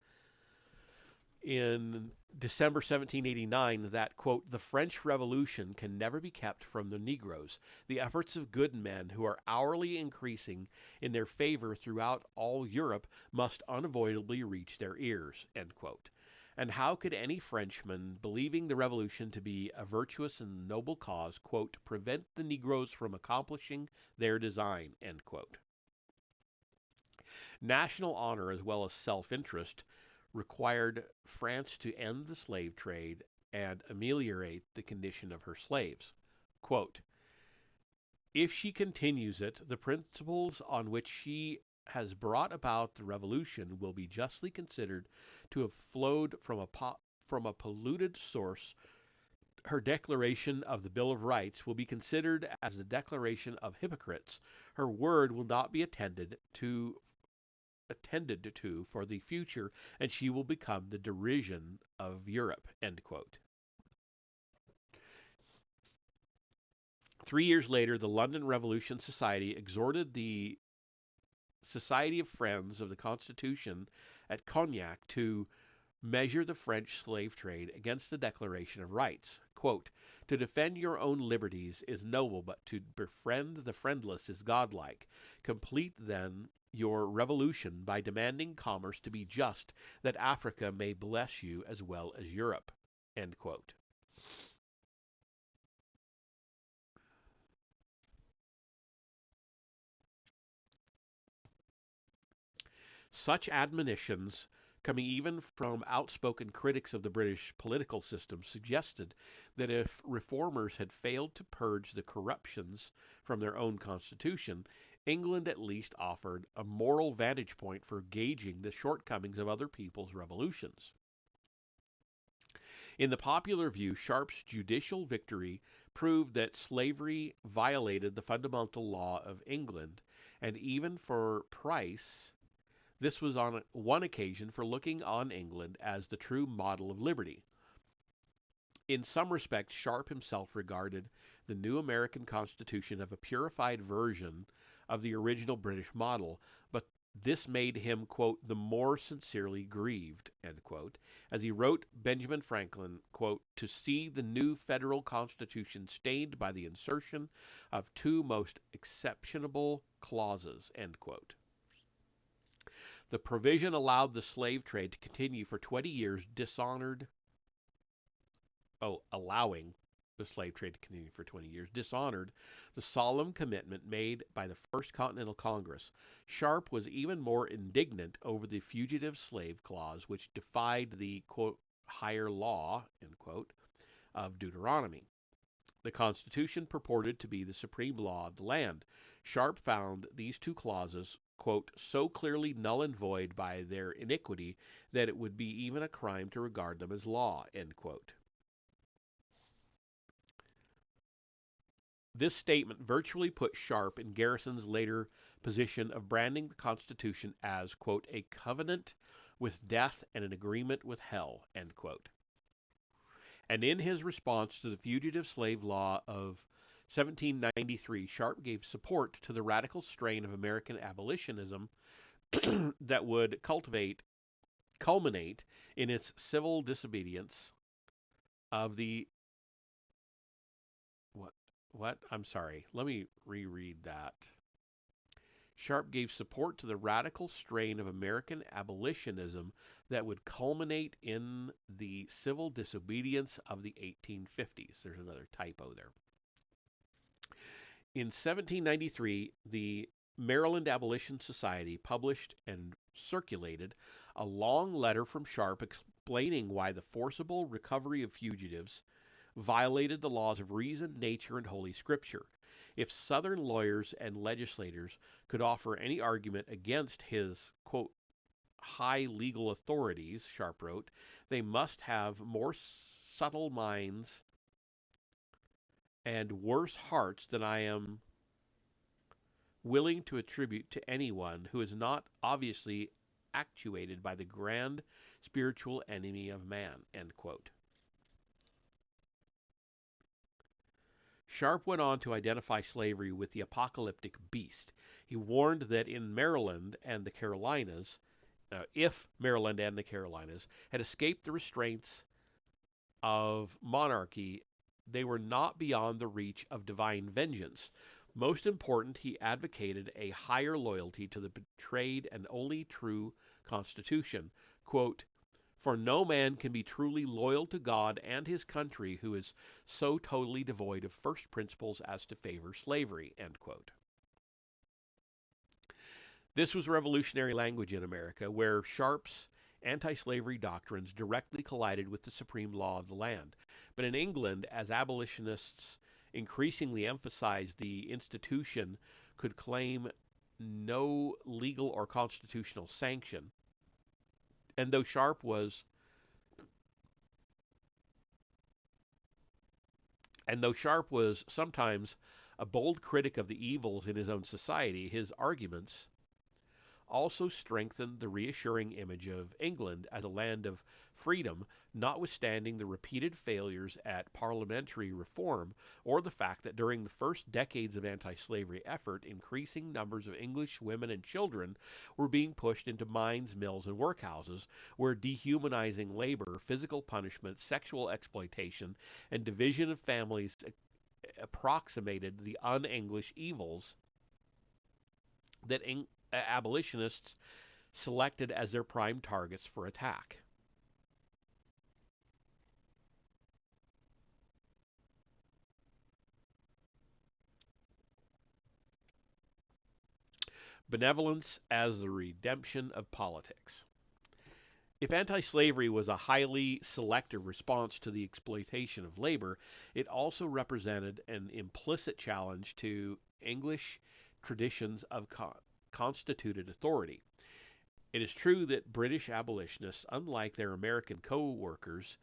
in December 1789 that, quote, the French Revolution can never be kept from the Negroes. The efforts of good men who are hourly increasing in their favor throughout all Europe must unavoidably reach their ears, end quote. And how could any Frenchman, believing the Revolution to be a virtuous and noble cause, quote, prevent the Negroes from accomplishing their design, end quote. National honor as well as self-interest required France to end the slave trade and ameliorate the condition of her slaves. Quote, if she continues it, the principles on which she has brought about the revolution will be justly considered to have flowed from a polluted source. Her declaration of the Bill of Rights will be considered as the declaration of hypocrites. Her word will not be attended to for the future, and she will become the derision of Europe, end quote. 3 years later, the London Revolution Society exhorted the Society of Friends of the Constitution at Cognac to measure the French slave trade against the Declaration of Rights. Quote, to defend your own liberties is noble, but to befriend the friendless is godlike. Complete, then, your revolution by demanding commerce to be just, that Africa may bless you as well as Europe." End quote. Such admonitions, coming even from outspoken critics of the British political system, suggested that if reformers had failed to purge the corruptions from their own constitution, England at least offered a moral vantage point for gauging the shortcomings of other people's revolutions. In the popular view, Sharp's judicial victory proved that slavery violated the fundamental law of England, and even for Price, this was on one occasion for looking on England as the true model of liberty. In some respects, Sharp himself regarded the new American Constitution as a purified version of the original British model, but this made him, quote, "the more sincerely grieved," end quote, as he wrote Benjamin Franklin, quote, "to see the new federal constitution stained by the insertion of two most exceptionable clauses," end quote. The provision allowed the slave trade to continue for 20 years, allowing the slave trade to continue for 20 years, dishonored the solemn commitment made by the First Continental Congress. Sharp was even more indignant over the fugitive slave clause, which defied the, quote, "higher law," end quote, of Deuteronomy. The Constitution purported to be the supreme law of the land. Sharp found these two clauses, quote, "so clearly null and void by their iniquity that it would be even a crime to regard them as law," end quote. This statement virtually put Sharp in Garrison's later position of branding the Constitution as, quote, "a covenant with death and an agreement with hell," end quote. And in his response to the fugitive slave law of 1793, Sharp gave support to the radical strain of American abolitionism that would culminate in its civil disobedience of the what? I'm sorry. Let me reread that. Sharp gave support to the radical strain of American abolitionism that would culminate in the civil disobedience of the 1850s. There's another typo there. In 1793, the Maryland Abolition Society published and circulated a long letter from Sharp explaining why the forcible recovery of fugitives violated the laws of reason, nature, and Holy Scripture. If Southern lawyers and legislators could offer any argument against his, quote, "high legal authorities," Sharp wrote, "they must have more subtle minds and worse hearts than I am willing to attribute to anyone who is not obviously actuated by the grand spiritual enemy of man," end quote. Sharp went on to identify slavery with the apocalyptic beast. He warned that in Maryland and the Carolinas, if Maryland and the Carolinas had escaped the restraints of monarchy, they were not beyond the reach of divine vengeance. Most important, he advocated a higher loyalty to the betrayed and only true Constitution. Quote, "For no man can be truly loyal to God and his country who is so totally devoid of first principles as to favor slavery," end quote. This was revolutionary language in America, where Sharp's anti-slavery doctrines directly collided with the supreme law of the land. But in England, as abolitionists increasingly emphasized the institution could claim no legal or constitutional sanction, and though Sharp was sometimes a bold critic of the evils in his own society, his arguments also strengthened the reassuring image of England as a land of freedom, notwithstanding the repeated failures at parliamentary reform, or the fact that during the first decades of anti-slavery effort, increasing numbers of English women and children were being pushed into mines, mills, and workhouses, where dehumanizing labor, physical punishment, sexual exploitation, and division of families approximated the un-English evils that abolitionists selected as their prime targets for attack. Benevolence as the redemption of politics. If anti slavery was a highly selective response to the exploitation of labor, it also represented an implicit challenge to English traditions of constituted authority. It is true that British abolitionists, unlike their American co workers,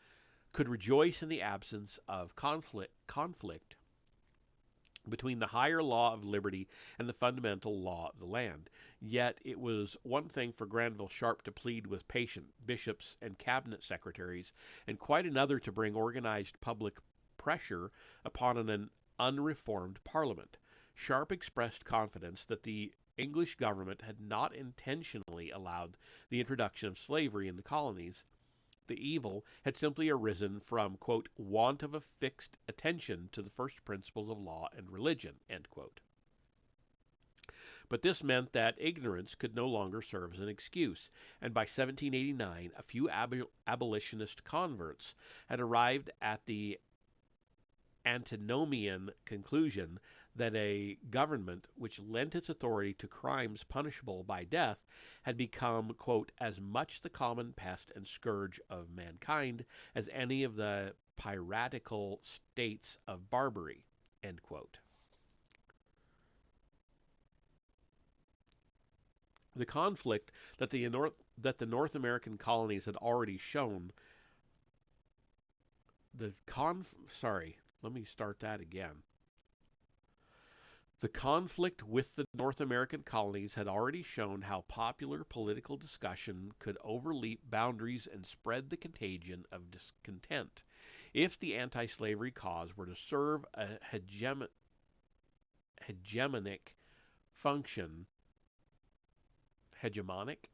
could rejoice in the absence of conflict between the higher law of liberty and the fundamental law of the land. Yet it was one thing for Granville Sharp to plead with patient bishops and cabinet secretaries, and quite another to bring organized public pressure upon an unreformed parliament. Sharp expressed confidence that the English government had not intentionally allowed the introduction of slavery in the colonies. The evil had simply arisen from, quote, want of a fixed attention to the first principles of law and religion, end quote. But this meant that ignorance could no longer serve as an excuse, and by 1789 a few abolitionist converts had arrived at the antinomian conclusion that a government which lent its authority to crimes punishable by death had become, quote, as much the common pest and scourge of mankind as any of the piratical states of Barbary, end quote. The conflict that the North American colonies had already shown the sorry, let me start that again. The conflict with the North American colonies had already shown how popular political discussion could overleap boundaries and spread the contagion of discontent. If the anti-slavery cause were to serve a hegemonic function, hegemonic?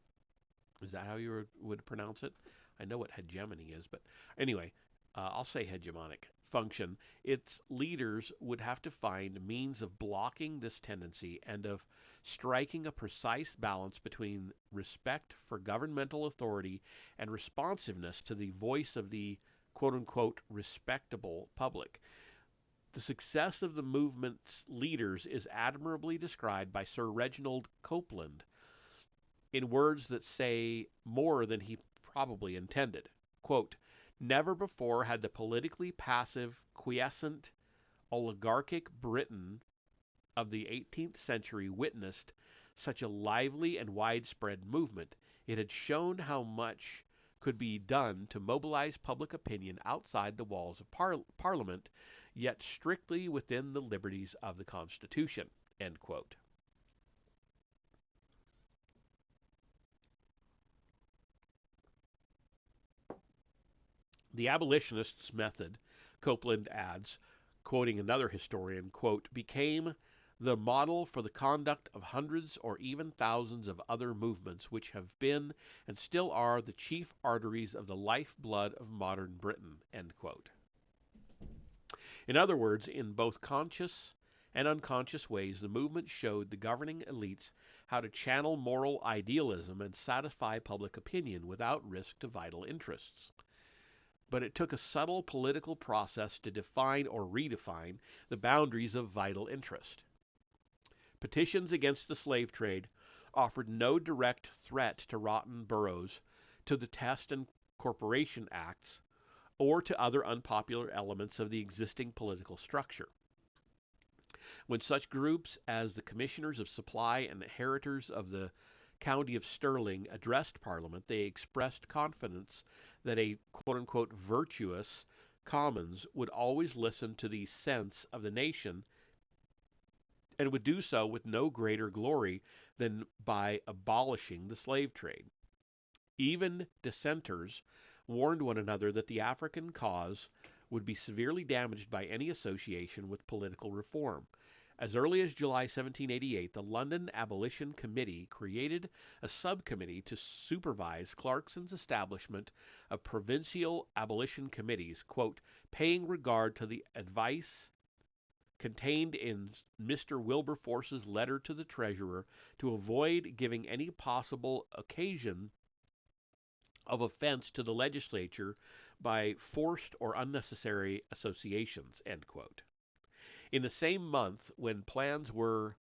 Is that how you would pronounce it? I know what hegemony is, but anyway, I'll say hegemonic function. Its leaders would have to find means of blocking this tendency and of striking a precise balance between respect for governmental authority and responsiveness to the voice of the quote unquote respectable public. The success of the movement's leaders is admirably described by Sir Reginald Copeland in words that say more than he probably intended. Quote, never before had the politically passive, quiescent, oligarchic Britain of the 18th century witnessed such a lively and widespread movement. It had shown how much could be done to mobilize public opinion outside the walls of Parliament, yet strictly within the liberties of the Constitution. End quote. The abolitionists' method, Copeland adds, quoting another historian, quote, became the model for the conduct of hundreds or even thousands of other movements which have been and still are the chief arteries of the lifeblood of modern Britain, end quote. In other words, in both conscious and unconscious ways, the movement showed the governing elites how to channel moral idealism and satisfy public opinion without risk to vital interests. But it took a subtle political process to define or redefine the boundaries of vital interest. Petitions against the slave trade offered no direct threat to rotten boroughs, to the Test and Corporation Acts, or to other unpopular elements of the existing political structure. When such groups as the Commissioners of Supply and the Heritors of the County of Stirling addressed Parliament, they expressed confidence that a quote-unquote virtuous Commons would always listen to the sense of the nation and would do so with no greater glory than by abolishing the slave trade. Even dissenters warned one another that the African cause would be severely damaged by any association with political reform. As early as July 1788, the London Abolition Committee created a subcommittee to supervise Clarkson's establishment of provincial abolition committees, quote, paying regard to the advice contained in Mr. Wilberforce's letter to the treasurer to avoid giving any possible occasion of offense to the legislature by forced or unnecessary associations, end quote. In the same month, when plans were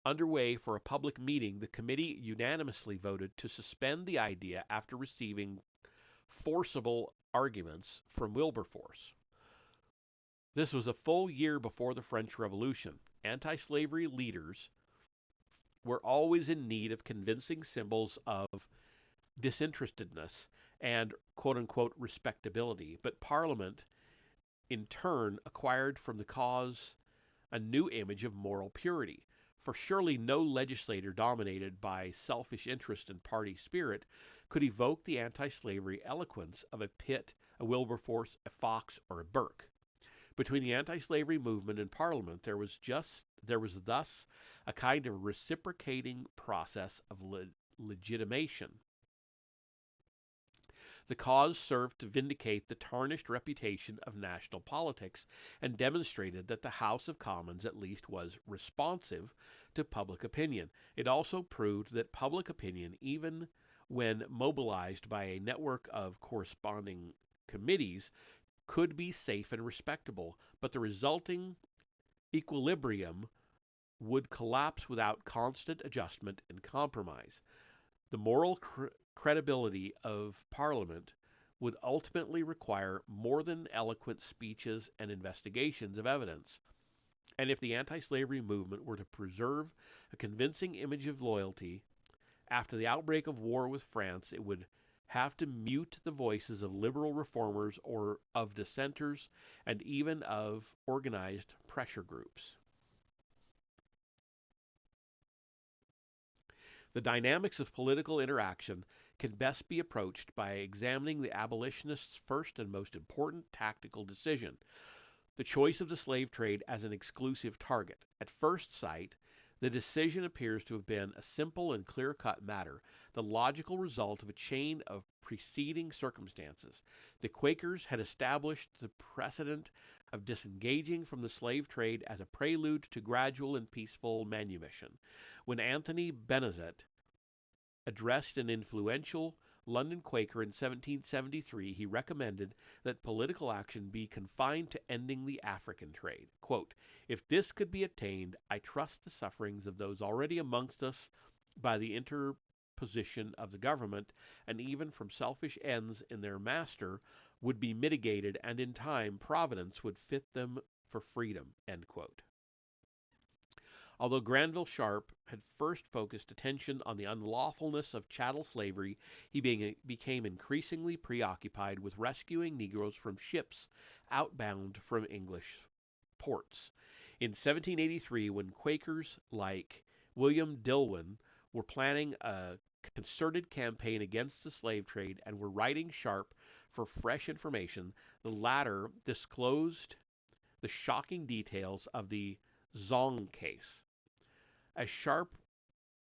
underway for a public meeting, the committee unanimously voted to suspend the idea after receiving forcible arguments from Wilberforce. This was a full year before the French Revolution. Anti-slavery leaders were always in need of convincing symbols of disinterestedness and quote unquote respectability, but Parliament in turn acquired from the cause a new image of moral purity. For surely no legislator dominated by selfish interest and party spirit could evoke the anti-slavery eloquence of a Pitt, a Wilberforce, a Fox, or a Burke. Between the anti-slavery movement and Parliament, there was thus a kind of reciprocating process of legitimation. The cause served to vindicate the tarnished reputation of national politics and demonstrated that the House of Commons at least was responsive to public opinion. It also proved that public opinion, even when mobilized by a network of corresponding committees, could be safe and respectable, but the resulting equilibrium would collapse without constant adjustment and compromise. The moral credibility of Parliament would ultimately require more than eloquent speeches and investigations of evidence. And if the anti-slavery movement were to preserve a convincing image of loyalty, after the outbreak of war with France, it would have to mute the voices of liberal reformers or of dissenters and even of organized pressure groups. The dynamics of political interaction can best be approached by examining the abolitionists' first and most important tactical decision, the choice of the slave trade as an exclusive target. At first sight, the decision appears to have been a simple and clear-cut matter, the logical result of a chain of preceding circumstances. The Quakers had established the precedent of disengaging from the slave trade as a prelude to gradual and peaceful manumission. When Anthony Benezet addressed an influential London Quaker in 1773, he recommended that political action be confined to ending the African trade. Quote, "If this could be attained, I trust the sufferings of those already amongst us by the interposition of the government, and even from selfish ends in their master, would be mitigated, and in time Providence would fit them for freedom." End quote. Although Granville Sharp had first focused attention on the unlawfulness of chattel slavery, he became increasingly preoccupied with rescuing Negroes from ships outbound from English ports. In 1783, when Quakers like William Dillwyn were planning a concerted campaign against the slave trade and were writing Sharp for fresh information, the latter disclosed the shocking details of the Zong case. As Sharp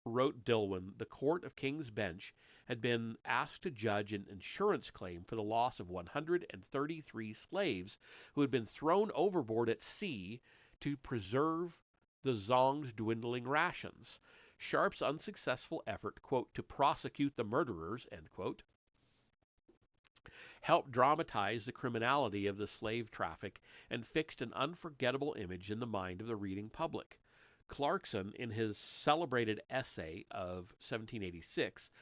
wrote Dillwyn, the Court of King's Bench had been asked to judge an insurance claim for the loss of 133 slaves who had been thrown overboard at sea to preserve the Zong's dwindling rations. Sharp's unsuccessful effort, quote, "to prosecute the murderers," end quote, helped dramatize the criminality of the slave traffic and fixed an unforgettable image in the mind of the reading public. Clarkson, in his celebrated essay of 1786,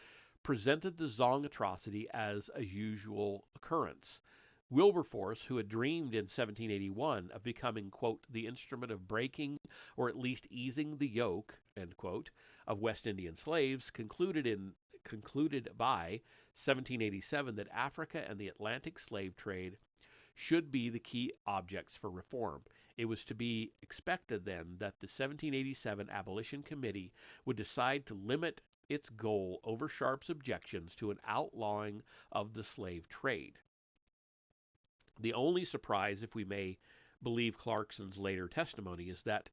presented the Zong atrocity as a usual occurrence. Wilberforce, who had dreamed in 1781 of becoming, quote, "the instrument of breaking or at least easing the yoke," end quote, of West Indian slaves, concluded by 1787 that Africa and the Atlantic slave trade should be the key objects for reform. It was to be expected then that the 1787 Abolition Committee would decide to limit its goal over Sharp's objections to an outlawing of the slave trade. The only surprise, if we may believe Clarkson's later testimony, is that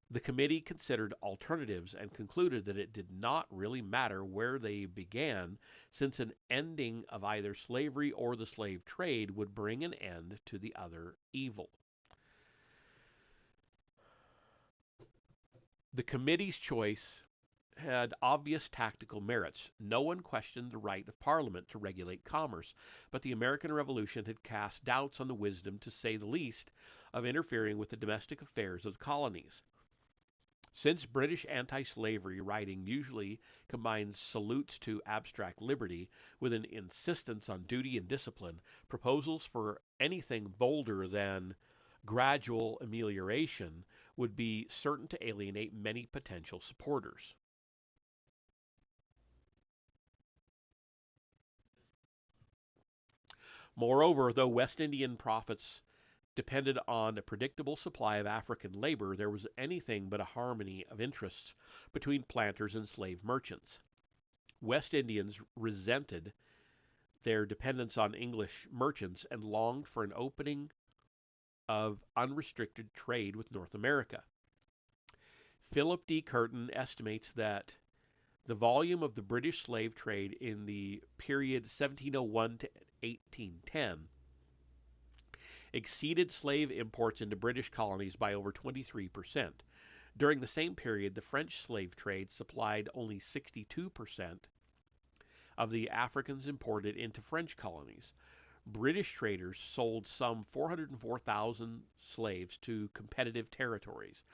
the committee considered alternatives and concluded that it did not really matter where they began, since an ending of either slavery or the slave trade would bring an end to the other evil. The committee's choice had obvious tactical merits. No one questioned the right of Parliament to regulate commerce, but the American Revolution had cast doubts on the wisdom, to say the least, of interfering with the domestic affairs of the colonies. Since British anti-slavery writing usually combines salutes to abstract liberty with an insistence on duty and discipline, proposals for anything bolder than gradual amelioration would be certain to alienate many potential supporters. Moreover, though West Indian profits depended on a predictable supply of African labor, there was anything but a harmony of interests between planters and slave merchants. West Indians resented their dependence on English merchants and longed for an opening of unrestricted trade with North America. Philip D. Curtin estimates that the volume of the British slave trade in the period 1701 to 1810 exceeded slave imports into British colonies by over 23%. During the same period, the French slave trade supplied only 62% of the Africans imported into French colonies. British traders sold some 404,000 slaves to competitive territories.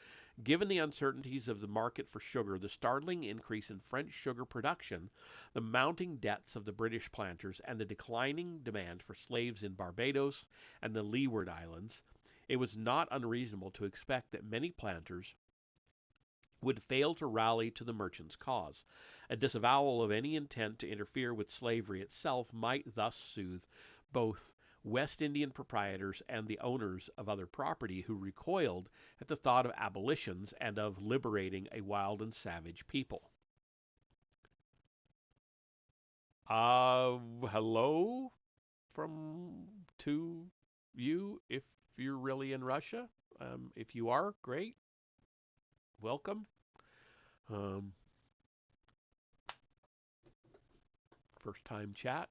Given the uncertainties of the market for sugar, the startling increase in French sugar production, the mounting debts of the British planters, and the declining demand for slaves in Barbados and the Leeward Islands, it was not unreasonable to expect that many planters would fail to rally to the merchants' cause. A disavowal of any intent to interfere with slavery itself might thus soothe both West Indian proprietors and the owners of other property who recoiled at the thought of abolitions and of liberating a wild and savage people. Hello from to you if you're really in Russia. If you are, great. Welcome. Um, First time chat.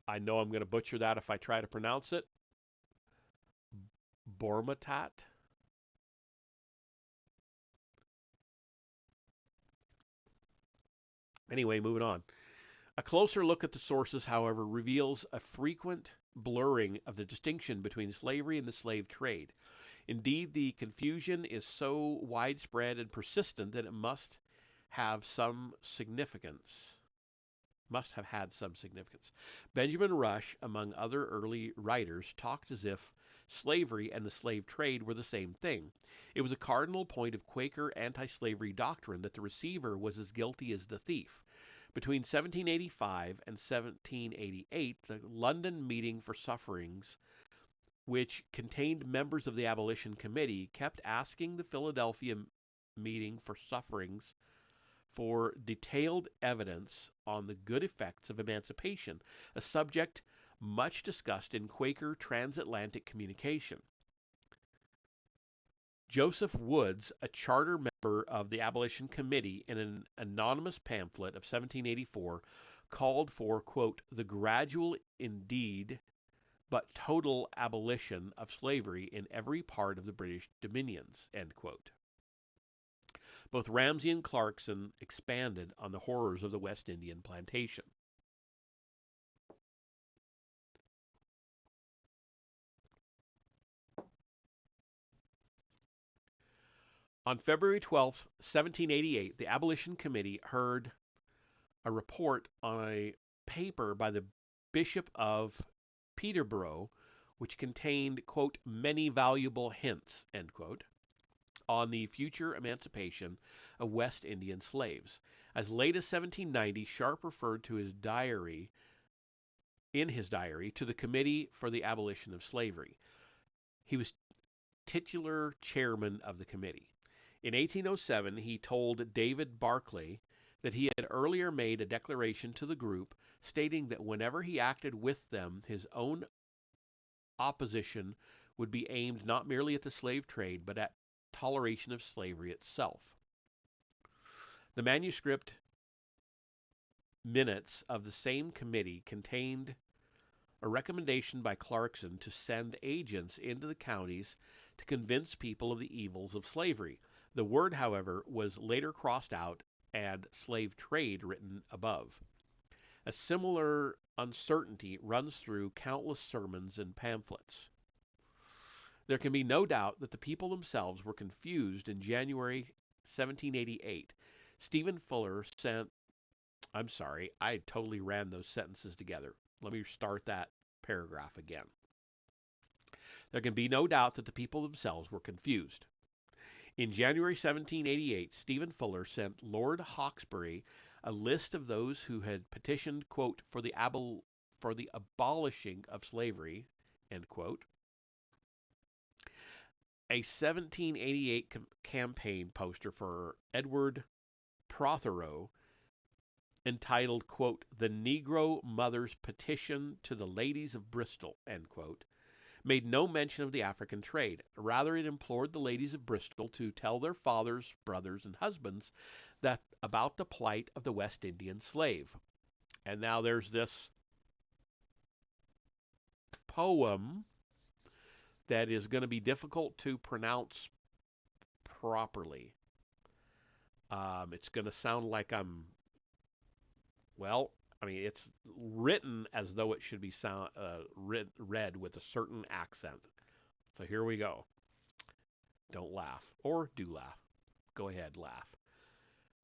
I know I'm going to butcher that if I try to pronounce it. Bormatat. Anyway, moving on. A closer look at the sources, however, reveals a frequent blurring of the distinction between slavery and the slave trade. Indeed, the confusion is so widespread and persistent that it have some significance. Must have had some significance. Benjamin Rush, among other early writers, talked as if slavery and the slave trade were the same thing. It was a cardinal point of Quaker anti-slavery doctrine that the receiver was as guilty as the thief. Between 1785 and 1788, the London Meeting for Sufferings, which contained members of the Abolition Committee, kept asking the Philadelphia Meeting for Sufferings for detailed evidence on the good effects of emancipation, a subject much discussed in Quaker transatlantic communication. Joseph Woods, a charter member of the Abolition Committee, in an anonymous pamphlet of 1784, called for, quote, the gradual indeed but total abolition of slavery in every part of the British dominions, end quote. Both Ramsay and Clarkson expanded on the horrors of the West Indian plantation. On February 12, 1788, the Abolition Committee heard a report on a paper by the Bishop of Peterborough, which contained, quote, many valuable hints, end quote, on the future emancipation of West Indian slaves. As late as 1790, Sharp referred to his diary to the Committee for the Abolition of Slavery. He was titular chairman of the committee. In 1807, he told David Barclay that he had earlier made a declaration to the group stating that whenever he acted with them, his own opposition would be aimed not merely at the slave trade, but at toleration of slavery itself. The manuscript minutes of the same committee contained a recommendation by Clarkson to send agents into the counties to convince people of the evils of slavery. The word, however, was later crossed out and slave trade written above. A similar uncertainty runs through countless sermons and pamphlets. There can be no doubt that the people themselves were confused in January 1788. Stephen Fuller sent, I'm sorry, I totally ran those sentences together. Let me start that paragraph again. There can be no doubt that the people themselves were confused. In January 1788, Stephen Fuller sent Lord Hawkesbury a list of those who had petitioned, quote, for the abolishing of slavery, end quote. A 1788 campaign poster for Edward Prothero entitled, quote, The Negro Mother's Petition to the Ladies of Bristol, end quote, made no mention of the African trade. Rather, it implored the ladies of Bristol to tell their fathers, brothers, and husbands that about the plight of the West Indian slave. And now there's this poem that is going to be difficult to pronounce properly. It's going to sound like it's written as though it should be read with a certain accent. So here we go. Don't laugh. Or do laugh. Go ahead, laugh.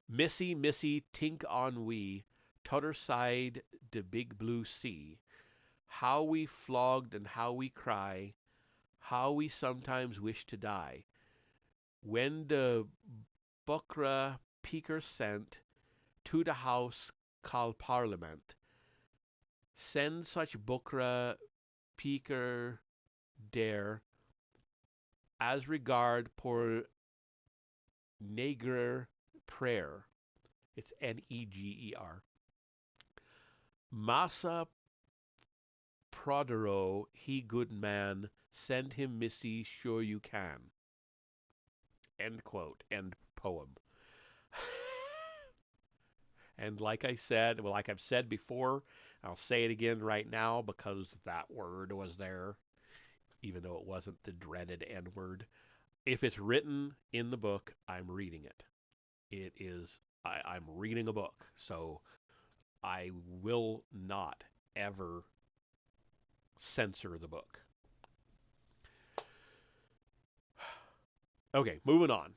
Missy, missy, tink on we, t'other side de big blue sea. How we flogged and how we cry, how we sometimes wish to die. When de buckra peaker sent to the house called Parliament, send such buckra peaker dare as regard pour negrer prayer. It's Neger. Massa Prodero, he good man, send him missy, sure you can. End quote. End poem. And like I've said before, I'll say it again right now because that word was there, even though it wasn't the dreaded N word. If it's written in the book, I'm reading it. It is, I'm reading a book, so I will not ever censor the book. Okay, moving on.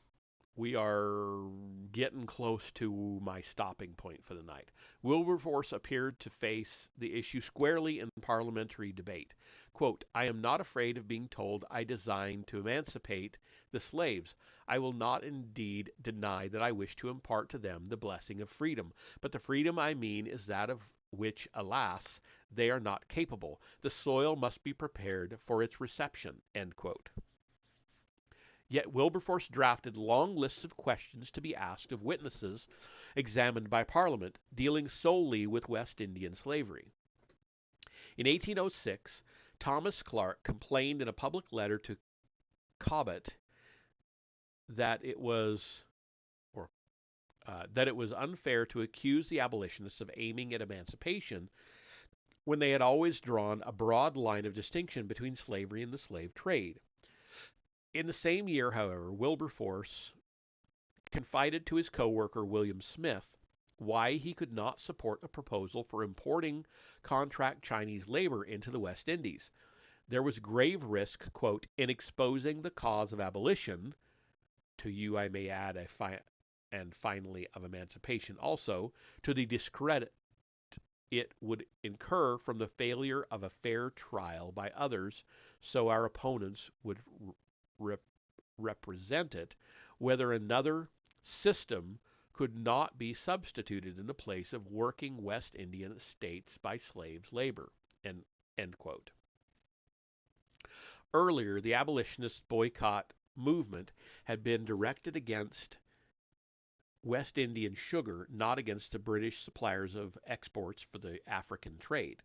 We are getting close to my stopping point for the night. Wilberforce appeared to face the issue squarely in parliamentary debate. Quote, I am not afraid of being told I design to emancipate the slaves. I will not indeed deny that I wish to impart to them the blessing of freedom. But the freedom I mean is that of which, alas, they are not capable. The soil must be prepared for its reception. End quote. Yet Wilberforce drafted long lists of questions to be asked of witnesses examined by Parliament, dealing solely with West Indian slavery. In 1806, Thomas Clark complained in a public letter to Cobbett that it was unfair to accuse the abolitionists of aiming at emancipation when they had always drawn a broad line of distinction between slavery and the slave trade. In the same year, however, Wilberforce confided to his co-worker William Smith why he could not support a proposal for importing contract Chinese labor into the West Indies. There was grave risk, quote, in exposing the cause of abolition, to you I may add and finally of emancipation also, to the discredit it would incur from the failure of a fair trial by others, so our opponents would represent it, whether another system could not be substituted in the place of working West Indian states by slaves' labor. End quote. Earlier, the abolitionist boycott movement had been directed against West Indian sugar, not against the British suppliers of exports for the African trade.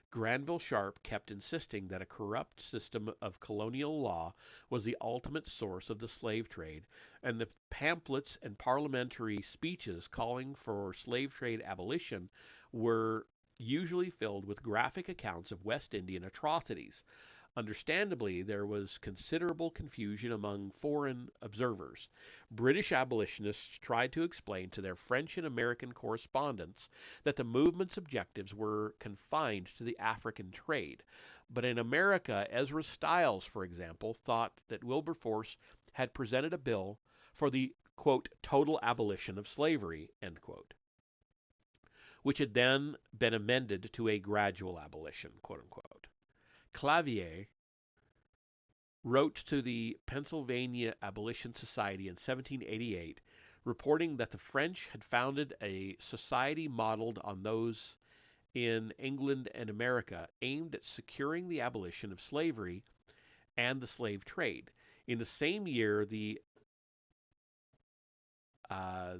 Granville Sharp kept insisting that a corrupt system of colonial law was the ultimate source of the slave trade, and the pamphlets and parliamentary speeches calling for slave trade abolition were usually filled with graphic accounts of West Indian atrocities. Understandably, there was considerable confusion among foreign observers. British abolitionists tried to explain to their French and American correspondents that the movement's objectives were confined to the African trade. But in America, Ezra Stiles, for example, thought that Wilberforce had presented a bill for the, quote, total abolition of slavery, end quote, which had then been amended to a gradual abolition, quote unquote. Clavier wrote to the Pennsylvania Abolition Society in 1788, reporting that the French had founded a society modeled on those in England and America, aimed at securing the abolition of slavery and the slave trade. In the same year, the uh,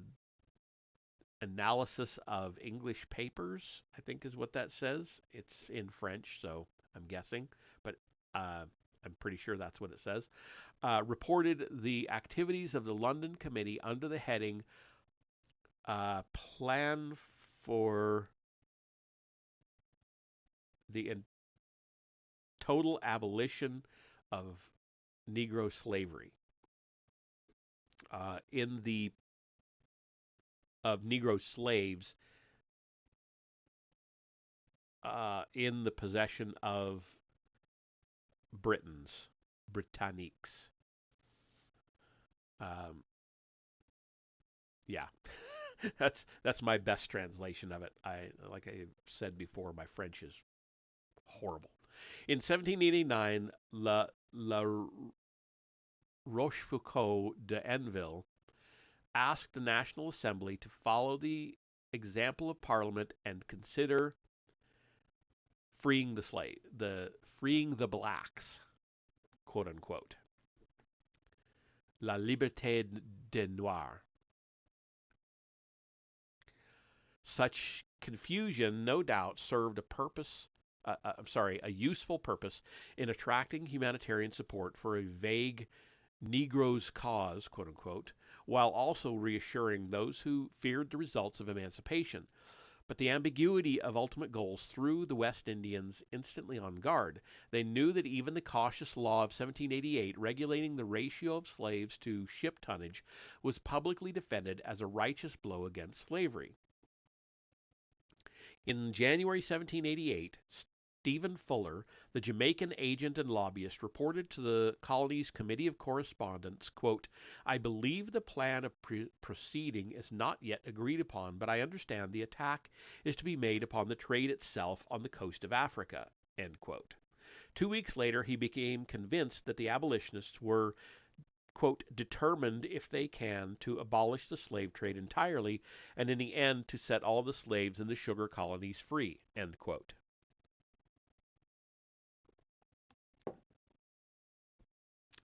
analysis of English papers, I think is what that says. It's in French, so I'm guessing, but I'm pretty sure that's what it says. Reported the activities of the London Committee under the heading Plan for the Total Abolition of Negro Slavery. In the of Negro slaves in the possession of Britanniques. Um, yeah, that's my best translation of it. Like I said before, my French is horrible. In 1789, La Rochefoucauld d'Enville asked the National Assembly to follow the example of Parliament and consider freeing the blacks, quote unquote. La liberté des noirs. Such confusion no doubt served a useful purpose in attracting humanitarian support for a vague Negro's cause, quote unquote, while also reassuring those who feared the results of emancipation. But the ambiguity of ultimate goals threw the West Indians instantly on guard. They knew that even the cautious law of 1788 regulating the ratio of slaves to ship tonnage was publicly defended as a righteous blow against slavery. In January 1788, Stephen Fuller, the Jamaican agent and lobbyist, reported to the colony's Committee of Correspondence, quote, I believe the plan of proceeding is not yet agreed upon, but I understand the attack is to be made upon the trade itself on the coast of Africa, end quote. 2 weeks later, he became convinced that the abolitionists were, quote, determined, if they can, to abolish the slave trade entirely, and in the end to set all the slaves in the sugar colonies free, end quote.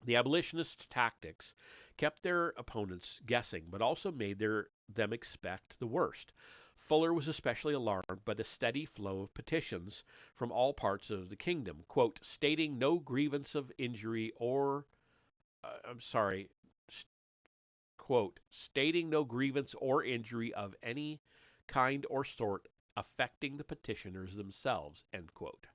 The abolitionist tactics kept their opponents guessing, but also made them expect the worst. Fuller was especially alarmed by the steady flow of petitions from all parts of the kingdom, quote, stating no grievance of injury or quote, stating no grievance or injury of any kind or sort affecting the petitioners themselves, end quote.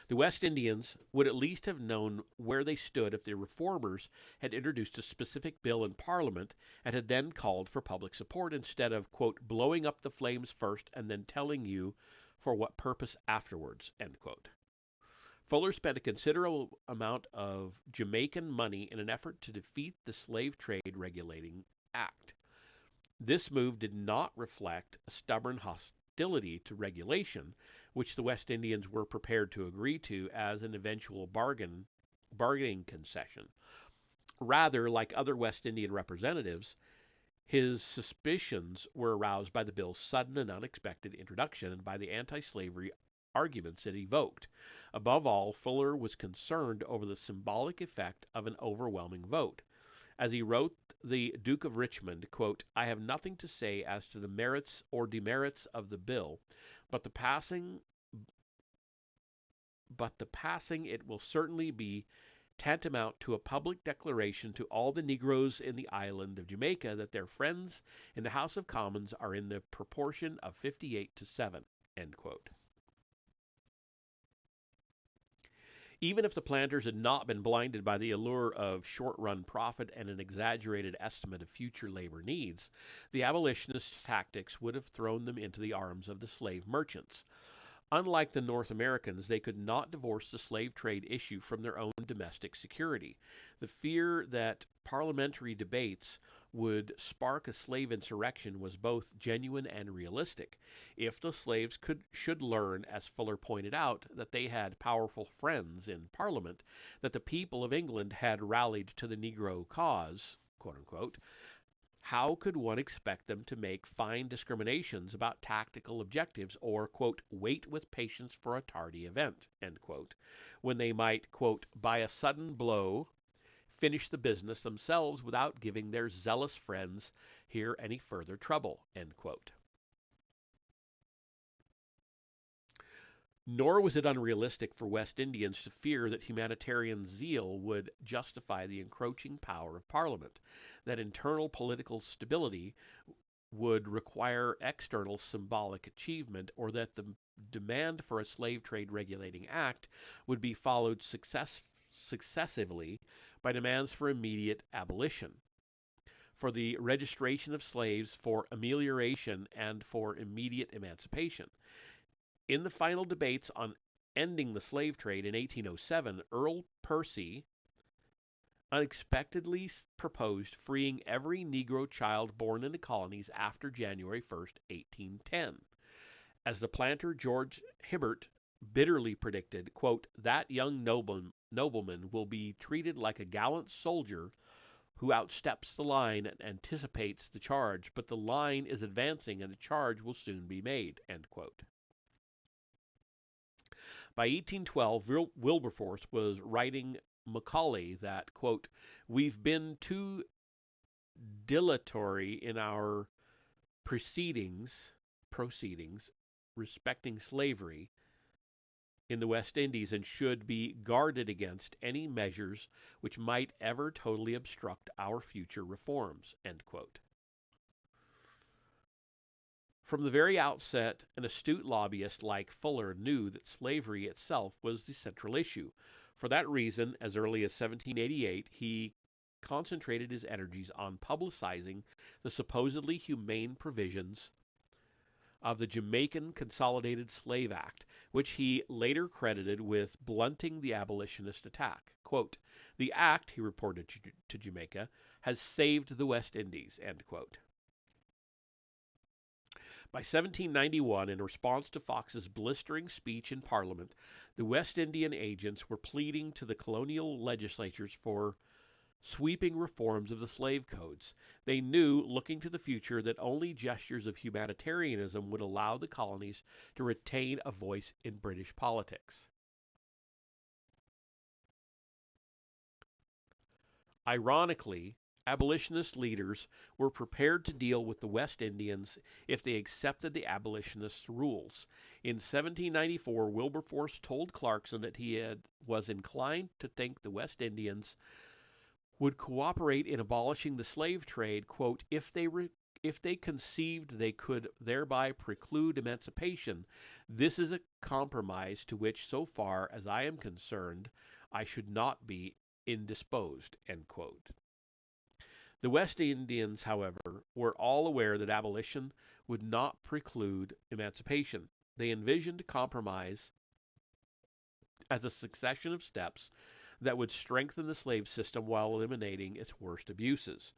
The West Indians would at least have known where they stood if the reformers had introduced a specific bill in Parliament and had then called for public support instead of, quote, blowing up the flames first and then telling you for what purpose afterwards, end quote. Fuller spent a considerable amount of Jamaican money in an effort to defeat the Slave Trade Regulating Act. This move did not reflect a stubborn hostility to regulation, which the West Indians were prepared to agree to as an eventual bargaining concession. Rather, like other West Indian representatives, his suspicions were aroused by the bill's sudden and unexpected introduction and by the anti-slavery arguments it evoked. Above all, Fuller was concerned over the symbolic effect of an overwhelming vote. As he wrote the Duke of Richmond, quote, I have nothing to say as to the merits or demerits of the bill, but the passing it will certainly be tantamount to a public declaration to all the Negroes in the island of Jamaica that their friends in the House of Commons are in the proportion of 58 to 7. End quote. Even if the planters had not been blinded by the allure of short-run profit and an exaggerated estimate of future labor needs, the abolitionist tactics would have thrown them into the arms of the slave merchants. Unlike the North Americans, they could not divorce the slave trade issue from their own domestic security. The fear that parliamentary debates would spark a slave insurrection was both genuine and realistic. If the slaves should learn, as Fuller pointed out, that they had powerful friends in Parliament, that the people of England had rallied to the Negro cause, quote unquote, how could one expect them to make fine discriminations about tactical objectives or, quote, wait with patience for a tardy event, end quote, when they might, quote, by a sudden blow finish the business themselves without giving their zealous friends here any further trouble, end quote. Nor was it unrealistic for West Indians to fear that humanitarian zeal would justify the encroaching power of Parliament, that internal political stability would require external symbolic achievement, or that the demand for a slave trade regulating act would be followed successively by demands for immediate abolition, for the registration of slaves, for amelioration, and for immediate emancipation. In the final debates on ending the slave trade in 1807, Earl Percy unexpectedly proposed freeing every Negro child born in the colonies after January 1st, 1810. As the planter George Hibbert bitterly predicted, quote, that young nobleman will be treated like a gallant soldier who outsteps the line and anticipates the charge, but the line is advancing and the charge will soon be made, end quote. By 1812, Wilberforce was writing Macaulay that, quote, we've been too dilatory in our proceedings respecting slavery in the West Indies and should be guarded against any measures which might ever totally obstruct our future reforms, end quote. From the very outset, an astute lobbyist like Fuller knew that slavery itself was the central issue. For that reason, as early as 1788, he concentrated his energies on publicizing the supposedly humane provisions of the Jamaican Consolidated Slave Act, which he later credited with blunting the abolitionist attack. Quote, the act, he reported to Jamaica, has saved the West Indies, end quote. By 1791, in response to Fox's blistering speech in Parliament, the West Indian agents were pleading to the colonial legislatures for sweeping reforms of the slave codes. They knew, looking to the future, that only gestures of humanitarianism would allow the colonies to retain a voice in British politics. Ironically, abolitionist leaders were prepared to deal with the West Indians if they accepted the abolitionists' rules. In 1794, Wilberforce told Clarkson that was inclined to think the West Indians would cooperate in abolishing the slave trade, quote, if they conceived they could thereby preclude emancipation. This is a compromise to which, so far as I am concerned, I should not be indisposed, end quote. The West Indians, however, were all aware that abolition would not preclude emancipation. They envisioned compromise as a succession of steps that would strengthen the slave system while eliminating its worst abuses.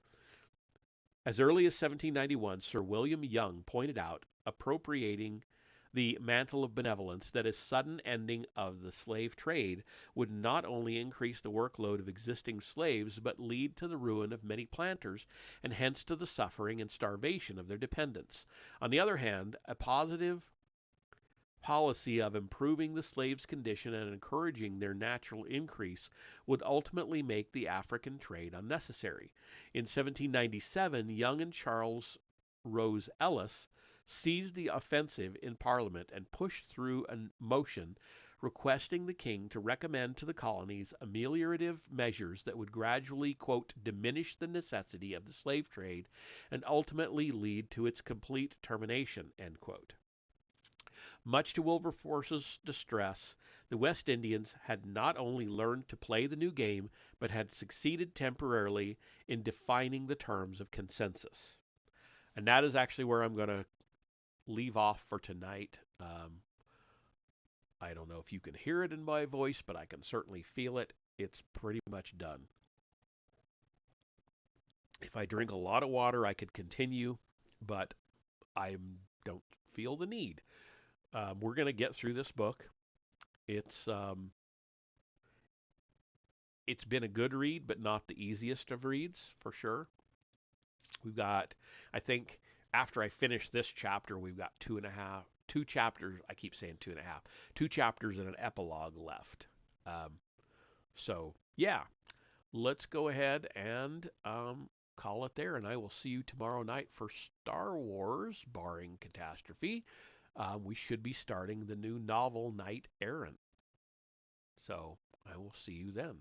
As early as 1791, Sir William Young pointed out, appropriating the mantle of benevolence, that a sudden ending of the slave trade would not only increase the workload of existing slaves, but lead to the ruin of many planters, and hence to the suffering and starvation of their dependents. On the other hand, a positive policy of improving the slaves' condition and encouraging their natural increase would ultimately make the African trade unnecessary. In 1797, Young and Charles Rose Ellis seized the offensive in Parliament and pushed through a motion requesting the king to recommend to the colonies ameliorative measures that would gradually, quote, diminish the necessity of the slave trade and ultimately lead to its complete termination, end quote. Much to Wilberforce's distress, the West Indians had not only learned to play the new game, but had succeeded temporarily in defining the terms of consensus. And that is actually where I'm going to leave off for tonight. I don't know if you can hear it in my voice, but I can certainly feel it. It's pretty much done. If I drink a lot of water, I could continue, but I don't feel the need. We're going to get through this book. It's um, it's been a good read, but not the easiest of reads for sure. We've got, I think, after I finish this chapter, we've got two chapters. I keep saying two and a half, two chapters and an epilogue left. So yeah, let's go ahead and call it there, and I will see you tomorrow night for Star Wars, barring catastrophe. We should be starting the new novel, Knight Errant. So I will see you then.